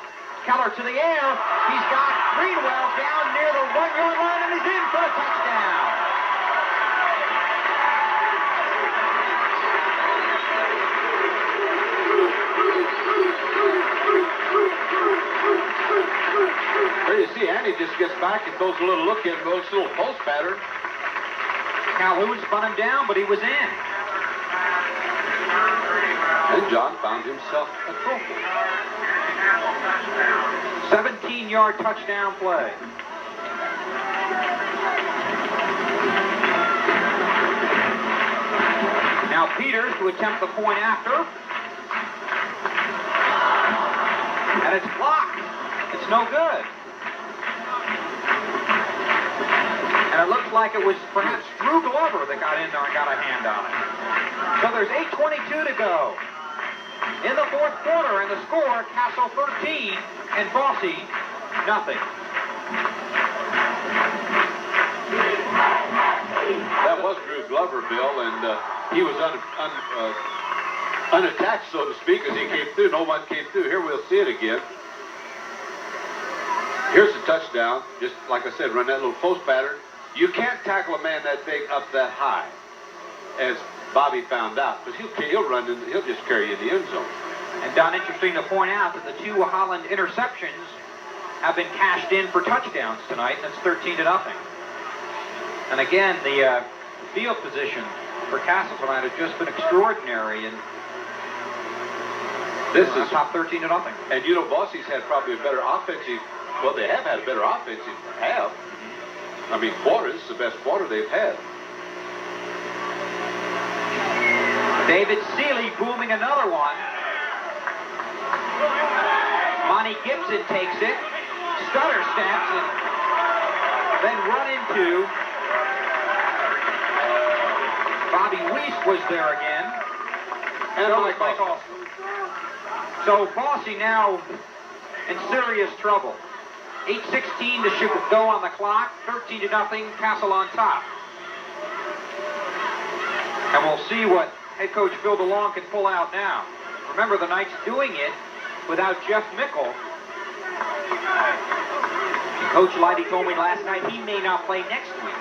Keller to the air. He's got Greenwell down near the 1-yard line, and he's in for a touchdown. There you see Andy just gets back and throws a little look in, goes a little post pattern. Calhoun spun him down, but he was in. And John found himself a trophy. 17-yard touchdown play. Now Peters to attempt the point after. And it's blocked. It's no good. And it looks like it was perhaps Drew Glover that got in there and got a hand on it. So there's 8:22 to go in the 4th quarter, and the score, Castle 13 and Bosse nothing. That was Drew Glover, Bill, and he was unattached, so to speak, as he came through. No one came through. Here we'll see it again. Here's the touchdown. Just like I said, run that little post pattern. You can't tackle a man that big up that high, as Bobby found out, but he'll run in, he'll just carry you in the end zone. And Don, interesting to point out that the 2 Holland interceptions have been cashed in for touchdowns tonight, and it's 13-0. And again, the field position for Castle tonight has just been extraordinary, and this is top 13-0. And you know, Bosse's had probably a better offensive. Well, they have had a better offensive half. I mean, quarter. This is the best quarter they've had. David Seeley booming another one. Monty Gibson takes it. Stutter snaps and then run into Bobby Weiss was there again. And Mike Austin. So Bosse now in serious trouble. 8:16 to go on the clock, 13-0, Castle on top. And we'll see what head coach Phil DeLong can pull out now. Remember, the Knights doing it without Jeff Mickle. Coach Lighty told me last night he may not play next week.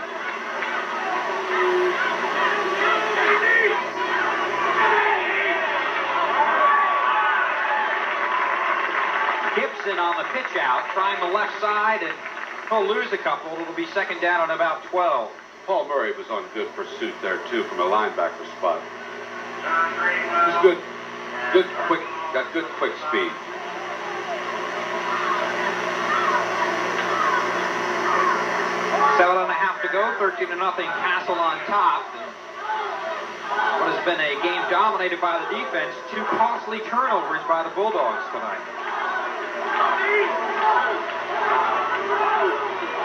Gibson on the pitch out, trying the left side, and he'll lose a couple. It'll be second down on about 12. Paul Murray was on good pursuit there, too, from a linebacker spot. He's good, quick, got good quick speed. Seven and a half to go, 13-0, Castle on top. What has been a game dominated by the defense, 2 costly turnovers by the Bulldogs tonight.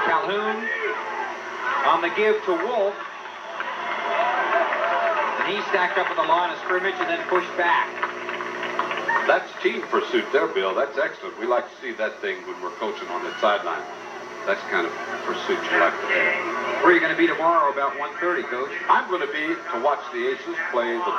Calhoun on the give to Wolf. And he stacked up at the line of scrimmage and then pushed back. That's team pursuit there, Bill. That's excellent. We like to see that thing when we're coaching on that sideline. That's the kind of pursuit you like to have. Where are you going to be tomorrow about 1:30, Coach? I'm going to be to watch the Aces play the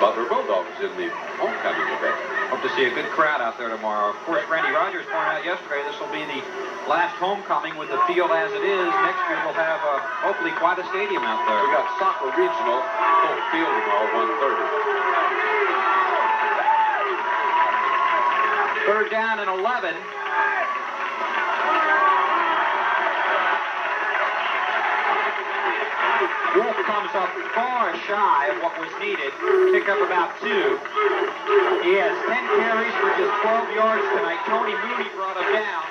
Butler Bulldogs in the homecoming event. Hope to see a good crowd out there tomorrow. Of course, Randy Rogers pointed out yesterday this will be the last homecoming with the field as it is. Next year we'll have hopefully quite a stadium out there. We got soccer regional, full field tomorrow, 1:30. Third down and 11. Wolf comes up far shy of what was needed. Picked up about 2. He has 10 carries for just 12 yards tonight. Tony Mooney brought him down.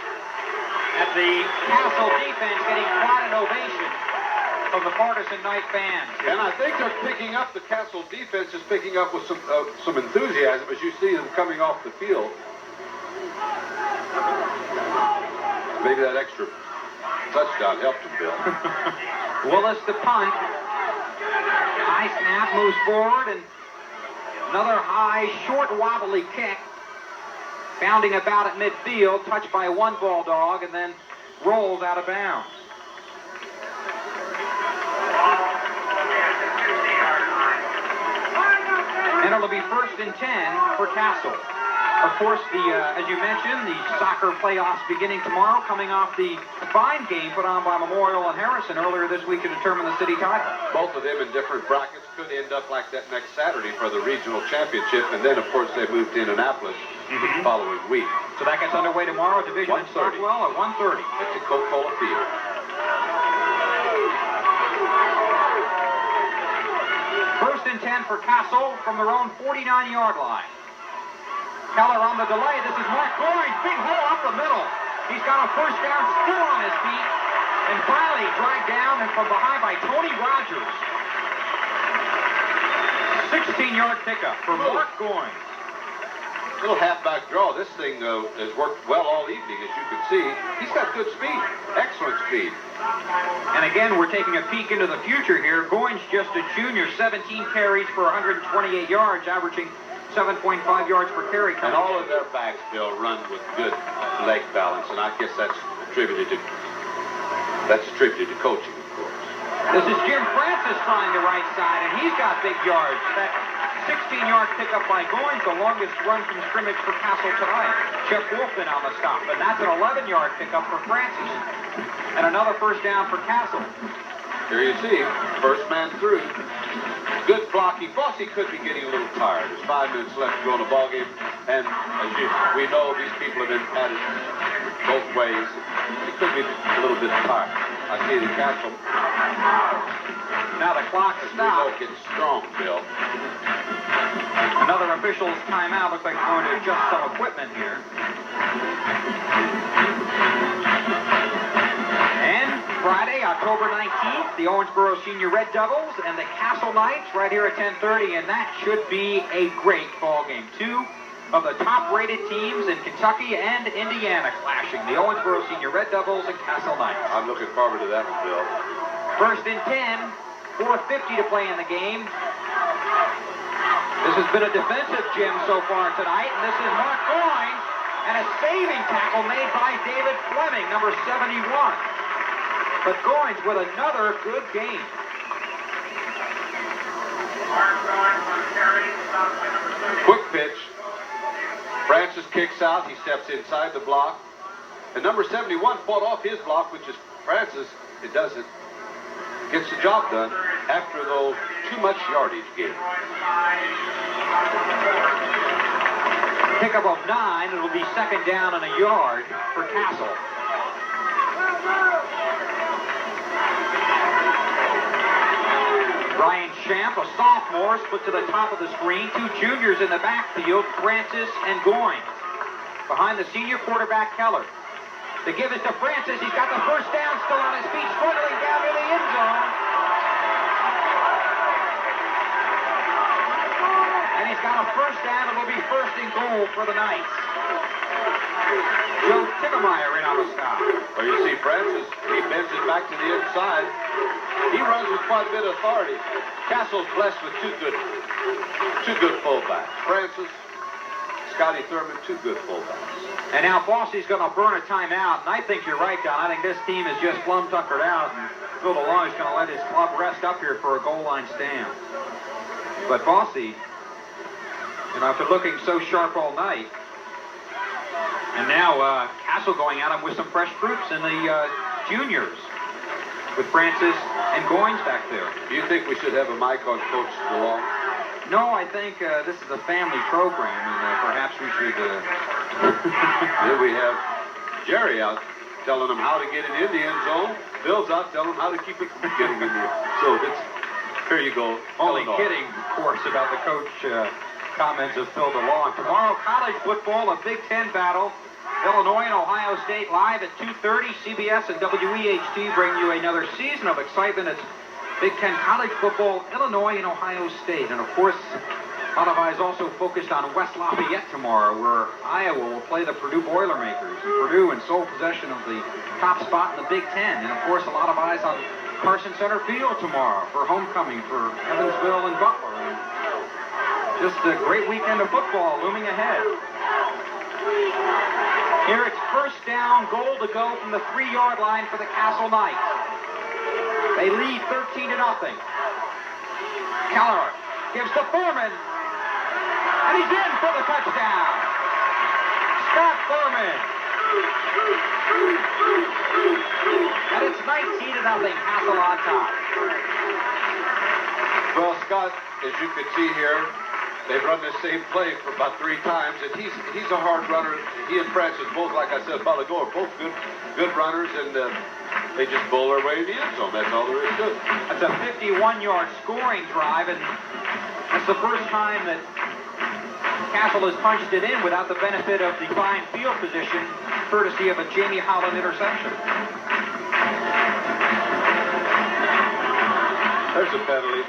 At the Castle defense getting quite an ovation from the partisan Knight fans. And I think they're picking up, the Castle defense is picking up with some enthusiasm as you see them coming off the field. Maybe that extra touchdown helped him, Bill. Willis the punt. High snap, moves forward, and another high, short, wobbly kick. Bounding about at midfield, touched by one Bulldog, and then rolls out of bounds. And it'll be 1st and 10 for Castle. Of course, as you mentioned, the soccer playoffs beginning tomorrow, coming off the fine game put on by Memorial and Harrison earlier this week to determine the city title. Both of them in different brackets could end up like that next Saturday for the regional championship, and then, of course, they moved to Indianapolis the following week. So that gets underway tomorrow, division in Stockwell at 1:30. At the Coca-Cola Field. First and 10 for Castle from their own 49-yard line. Keller on the delay. This is Mark Goins. Big hole up the middle. He's got a first down, still on his feet. And finally dragged down and from behind by Tony Rogers. 16-yard pickup for Mark Goins. Little halfback draw. This thing, though, has worked well all evening, as you can see. He's got good speed. Excellent speed. And again, we're taking a peek into the future here. Goins just a junior, 17 carries for 128 yards, averaging 7.5 yards per carry. And all of their backs, Bill, run with good leg balance, and I guess that's attributed to coaching, of course. This is Jim Francis trying the right side, and he's got big yards. That 16-yard pickup by Goins, the longest run from scrimmage for Castle tonight. Jeff Wolfman on the stop, and that's an 11-yard pickup for Francis. And another first down for Castle. Here you see, first man through. Good blocking. Bosse could be getting a little tired. There's 5 minutes left to go in the ballgame, and as we know, these people have been at it both ways. He could be a little bit tired. I see the Castle. Now the clock stops. We getting strong, Bill. Another official's timeout. Looks like we're going to adjust some equipment here. And Friday, October 19th, the Owensboro Senior Red Devils and the Castle Knights right here at 10:30, and that should be a great ball game. 2 of the top-rated teams in Kentucky and Indiana clashing. The Owensboro Senior Red Devils and Castle Knights. I'm looking forward to that one, Bill. First and 10, 4:50 to play in the game. This has been a defensive gym so far tonight, and this is Mark Goins And a saving tackle made by David Fleming, number 71. But Goins with another good game. Quick pitch. Francis kicks out. He steps inside the block. And number 71 fought off his block, which is Francis. It doesn't. Gets the job done after, though, too much yardage gain. Pickup of 9. It'll be second down and a yard for Castle. Ryan Champ, a sophomore, split to the top of the screen. Two juniors in the backfield, Francis and Goins. Behind the senior quarterback, Keller. The give is to Francis. He's got the first down, still on his feet, struggling down near the end zone. And he's got a first down. It'll be first and goal for the Knights. Joe Tickemeyer in on the stop. Well, you see Francis, he bends it back to the inside. He runs with quite a bit of authority. Castle's blessed with two good fullbacks. Francis, Scotty Thurman, two good fullbacks. And now Bosse's going to burn a timeout. And I think you're right, Don. I think this team is just plumb tuckered out. And Phil DeLong is going to let his club rest up here for a goal line stand. But Bosse, you know, after looking so sharp all night, and now Castle going at him with some fresh troops in the juniors with Francis and Goins back there. Do you think we should have a mic on Coach DeLong? No, I think this is a family program, and perhaps we should... Here we have Jerry out telling them how to get it in the end zone. Bill's out telling them how to keep it from getting in there. So here you go. Only kidding, of course, about the coach comments of Phil DeLong. Tomorrow, college football, a Big Ten battle. Illinois and Ohio State live at 2:30. CBS and WEHT bring you another season of excitement. It's Big Ten college football, Illinois and Ohio State. And of course, a lot of eyes also focused on West Lafayette tomorrow, where Iowa will play the Purdue Boilermakers. And Purdue in sole possession of the top spot in the Big Ten. And of course, a lot of eyes on Carson Center Field tomorrow for homecoming for Evansville and Butler. And just a great weekend of football looming ahead. Here it's first down, goal to go from the 3-yard line for the Castle Knights. They lead 13-0. Keller gives to Thurman, and he's in for the touchdown. Scott Thurman. And it's 19-0, Castle on top. Well, Scott, as you can see here, they've run this same play for about 3 times, and he's a hard runner. He and Francis both, like I said a while ago, are both good runners, and they just bowl their way in the end zone. That's all there is to it. That's a 51-yard scoring drive, and it's the first time that Castle has punched it in without the benefit of the fine field position, courtesy of a Jamie Holland interception. There's a penalty.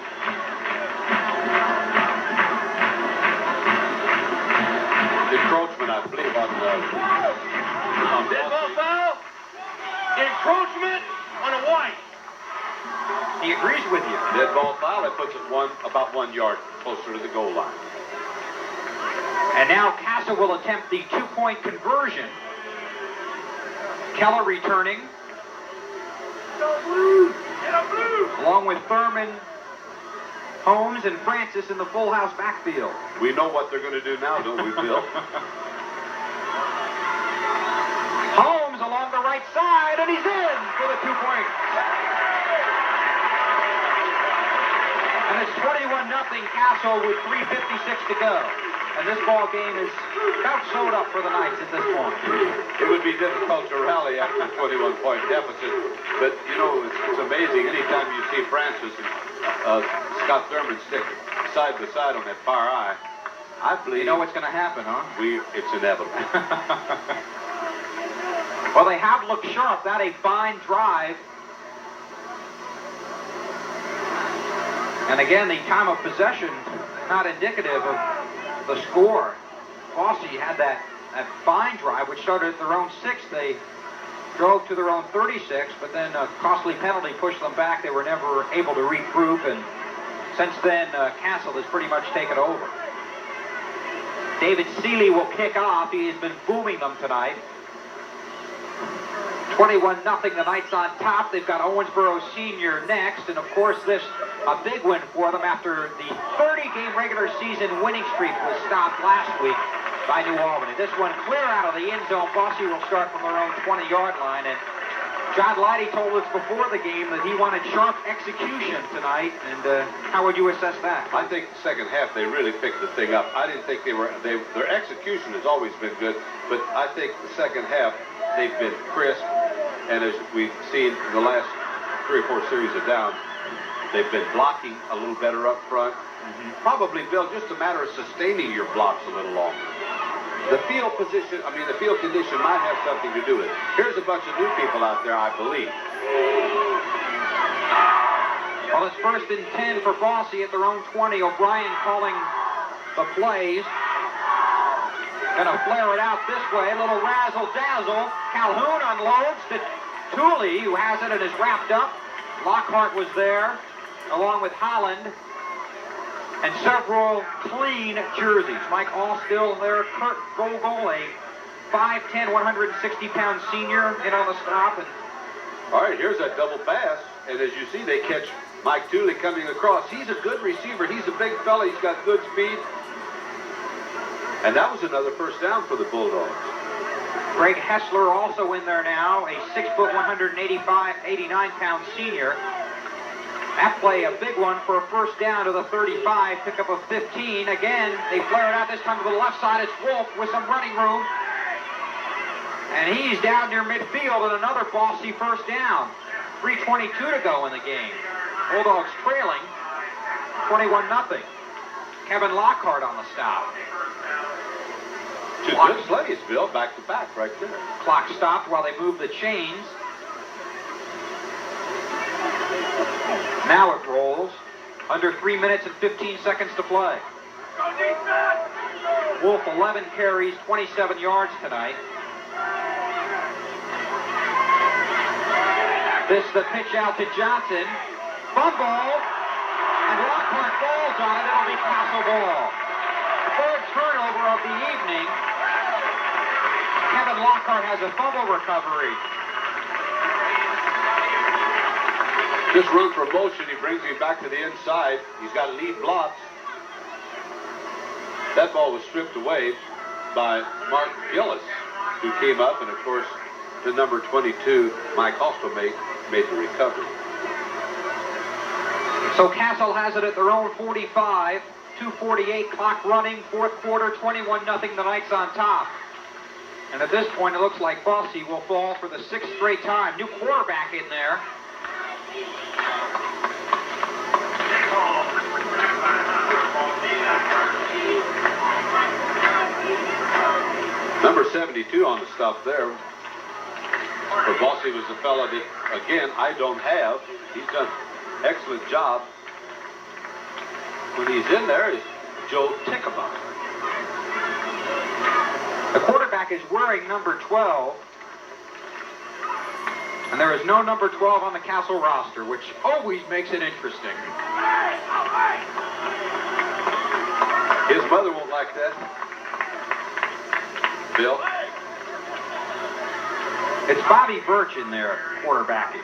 Encroachment, I believe, on Dead ball foul. Encroachment on a white. He agrees with you. dead ball foul. That puts it about 1 yard closer to the goal line. And now Castle will attempt the 2-point conversion. Keller returning. Along with Thurman, Holmes, and Francis in the full house backfield. We know what they're going to do now, don't we, Bill? Holmes along the right side, and he's in for the 2 points. And it's 21-0 Castle with 3:56 to go. And this ball game is about sewed up for the Knights at this point. It would be difficult to rally after a 21-point deficit. But, you know, it's amazing. Anytime you see Francis and Scott Thurman stick side by side on that far eye, I believe... You know what's going to happen, huh? It's inevitable. Well, they have looked sharp. That a fine drive. And again, the time of possession not indicative of the score. Bosse had that fine drive, which started at their own 6. They drove to their own 36, but then a costly penalty pushed them back. They were never able to regroup, and since then, Castle has pretty much taken over. David Seeley will kick off. He has been booming them tonight. 21-0, the Knights on top. They've got Owensboro Senior next, and of course this a big win for them after the 30-game regular season winning streak was stopped last week by New Albany. This one clear out of the end zone. Bosse will start from their own 20-yard line, and John Leidy told us before the game that he wanted sharp execution tonight, and how would you assess that? I think the second half they really picked the thing up. I didn't think their execution has always been good, but I think the second half they've been crisp, and as we've seen in the last 3 or 4 series of downs, they've been blocking a little better up front. Probably, Bill, just a matter of sustaining your blocks a little longer. The field position, the field condition might have something to do with it. Here's a bunch of new people out there, I believe. Well, it's 1st and 10 for Bosse at their own 20. O'Brien calling the plays. Gonna flare it out this way. A little razzle-dazzle. Calhoun unloads to Tooley, who has it and is wrapped up. Lockhart was there, along with Holland. And several clean jerseys. Mike Hall still there. Kurt Gogol, a 5'10", 160-pound senior, in on the stop. And all right, here's that double pass. And as you see, they catch Mike Tooley coming across. He's a good receiver. He's a big fella. He's got good speed. And that was another first down for the Bulldogs. Greg Hessler also in there now, a 6', 189-pound senior. That play, a big one for a first down to the 35, pickup of 15. Again, they flare it out this time to the left side. It's Wolf with some running room. And he's down near midfield, and another Bosse first down. 3:22 to go in the game. Bulldogs trailing 21-0. Kevin Lockhart on the stop. 2 good plays, Bill, back to back right there. Clock stopped while they moved the chains. Now it rolls. Under 3 minutes and 15 seconds to play. Wolf 11 carries, 27 yards tonight. This is the pitch out to Johnson. Fumble. And Lockhart falls on it. It'll be Castle ball. Third turnover of the evening. Kevin Lockhart has a fumble recovery. This run for motion, he brings him back to the inside. He's got lead blocks. That ball was stripped away by Mark Gillis, who came up, and of course, the number 22, Mike also made the recovery. So Castle has it at their own 45. 2:48 clock running, fourth quarter, 21-0, the Knights on top. And at this point, it looks like Bosse will fall for the 6th straight time. New quarterback in there. Number 72 on the stop there. But Bosse was the fella that, again, I don't have. He's done an excellent job. When he's in there is Joe Tickabah. The quarterback is wearing number 12. And there is no number 12 on the Castle roster, which always makes it interesting. His mother won't like that. Bill? It's Bobby Birch in there quarterbacking.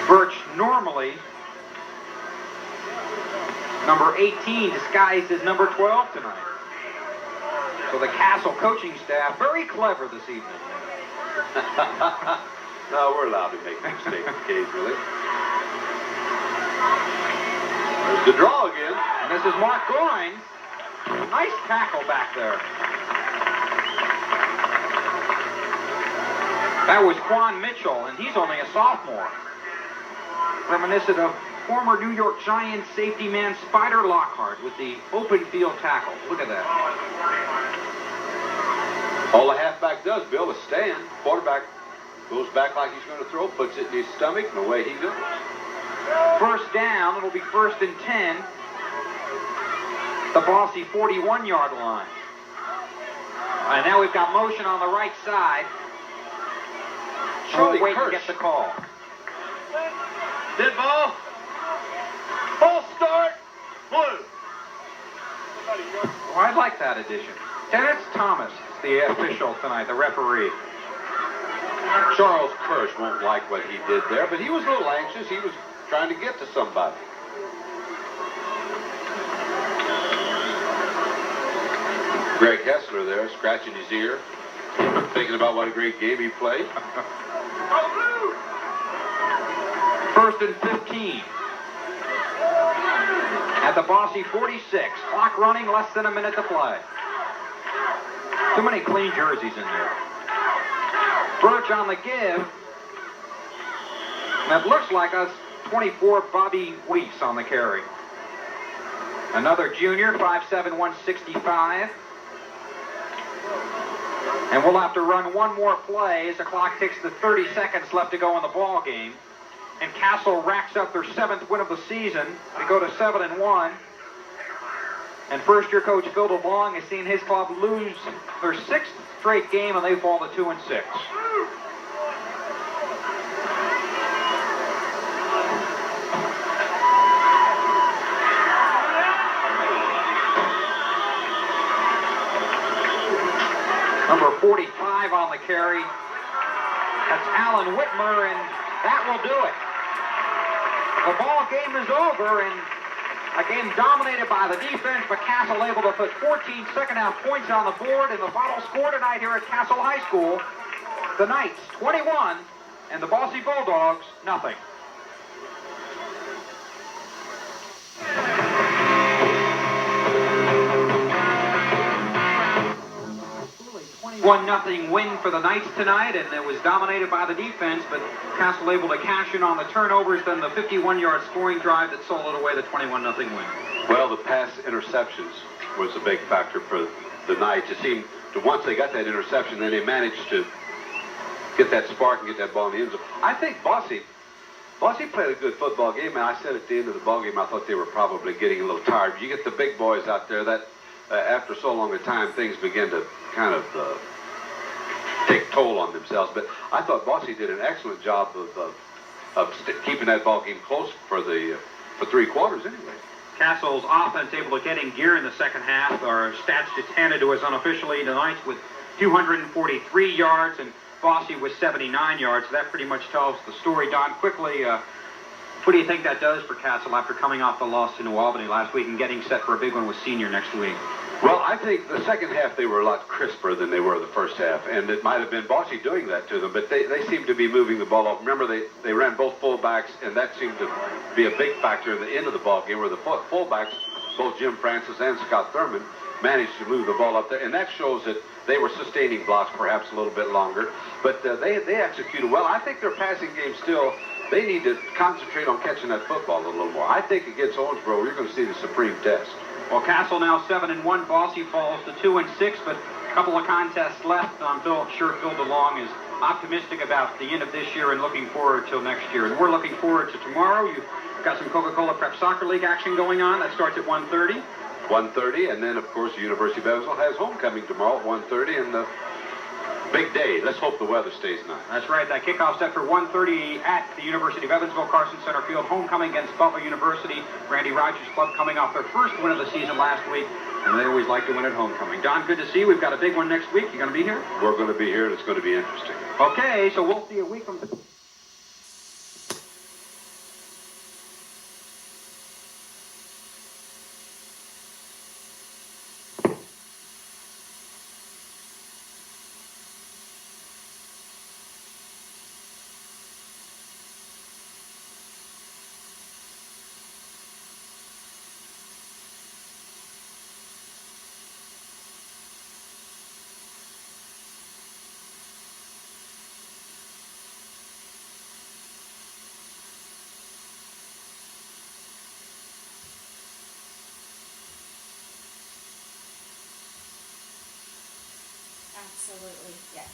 Birch normally number 18, disguised as number 12 tonight. So the Castle coaching staff, very clever this evening. No, we're allowed to make mistakes occasionally. There's the draw again. And this is Mark Goines. Nice tackle back there. That was Quan Mitchell, and he's only a sophomore. Reminiscent of former New York Giants safety man Spider Lockhart with the open field tackle. Look at that. All the halfback does, Bill, is stand. Quarterback goes back like he's going to throw, puts it in his stomach, and away he goes. First down, it'll be 1st and 10. The Bosse 41-yard line. And now we've got motion on the right side. Charlie We'll wait Kirsch. and get the call. Dead ball. Full start. Blue. Oh, I like that addition. Dennis Thomas, the official tonight, the referee. Charles Kirsch won't like what he did there, but he was a little anxious. He was trying to get to somebody. Greg Hessler there, scratching his ear, thinking about what a great game he played. First and 15. At the Bosse 46. Clock running, less than a minute to play. Too many clean jerseys in there. Birch on the give. That looks like a 24 Bobby Weiss on the carry. Another junior, 5'7", 165. And we'll have to run one more play as the clock ticks to 30 seconds left to go in the ball game. And Castle racks up their 7th win of the season. They go to 7-1. And first-year coach Phil DeLong has seen his club lose their 6th straight game, and they fall to 2-6. Number 45 on the carry. That's Alan Whitmer, and that will do it. The ball game is over, and a game dominated by the defense, but Castle able to put 14 second-half points on the board, and the final score tonight here at Castle High School, the Knights 21, and the Bosse Bulldogs nothing. 1-0 win for the Knights tonight, and it was dominated by the defense, but Castle able to cash in on the turnovers, then the 51-yard scoring drive that sold it away, the 21-0 win. Well, the pass interceptions was a big factor for the Knights. It seemed that once they got that interception, then they managed to get that spark and get that ball in the end zone. I think Bosse played a good football game, and I said at the end of the ball game, I thought they were probably getting a little tired. You get the big boys out there that after so long a time, things begin to kind of take toll on themselves. But I thought Bosse did an excellent job of keeping that ball game close for 3 quarters anyway. Castle's offense able to get in gear in the second half. Our stats just handed to us unofficially tonight with 243 yards, and Bosse was 79 yards. So that pretty much tells the story. Don, quickly, what do you think that does for Castle after coming off the loss to New Albany last week and getting set for a big one with Senior next week? Well, I think the second half they were a lot crisper than they were the first half, and it might have been Bosse doing that to them, but they seemed to be moving the ball up. Remember, they ran both fullbacks, and that seemed to be a big factor in the end of the ball game, where the fullbacks, both Jim Francis and Scott Thurman, managed to move the ball up there, and that shows that they were sustaining blocks perhaps a little bit longer, but they executed well. I think their passing game still, they need to concentrate on catching that football a little more. I think against Owensboro, you're going to see the supreme test. Well, Castle now 7-1. Bosse falls to 2-6, but a couple of contests left. I'm sure Phil DeLong is optimistic about the end of this year and looking forward till next year. And we're looking forward to tomorrow. You've got some Coca-Cola Prep Soccer League action going on. That starts at 1:30. 1:30, and then, of course, the University of Evansville has homecoming tomorrow at 1:30, and the big day. Let's hope the weather stays nice. That's right. That kickoff set for 1:30 at the University of Evansville, Carson Center Field. Homecoming against Butler University. Randy Rogers' club coming off their first win of the season last week, and they always like to win at homecoming. Don, good to see you. We've got a big one next week. You going to be here? We're going to be here, and it's going to be interesting. Okay, so we'll see you a week from today. Absolutely, yes.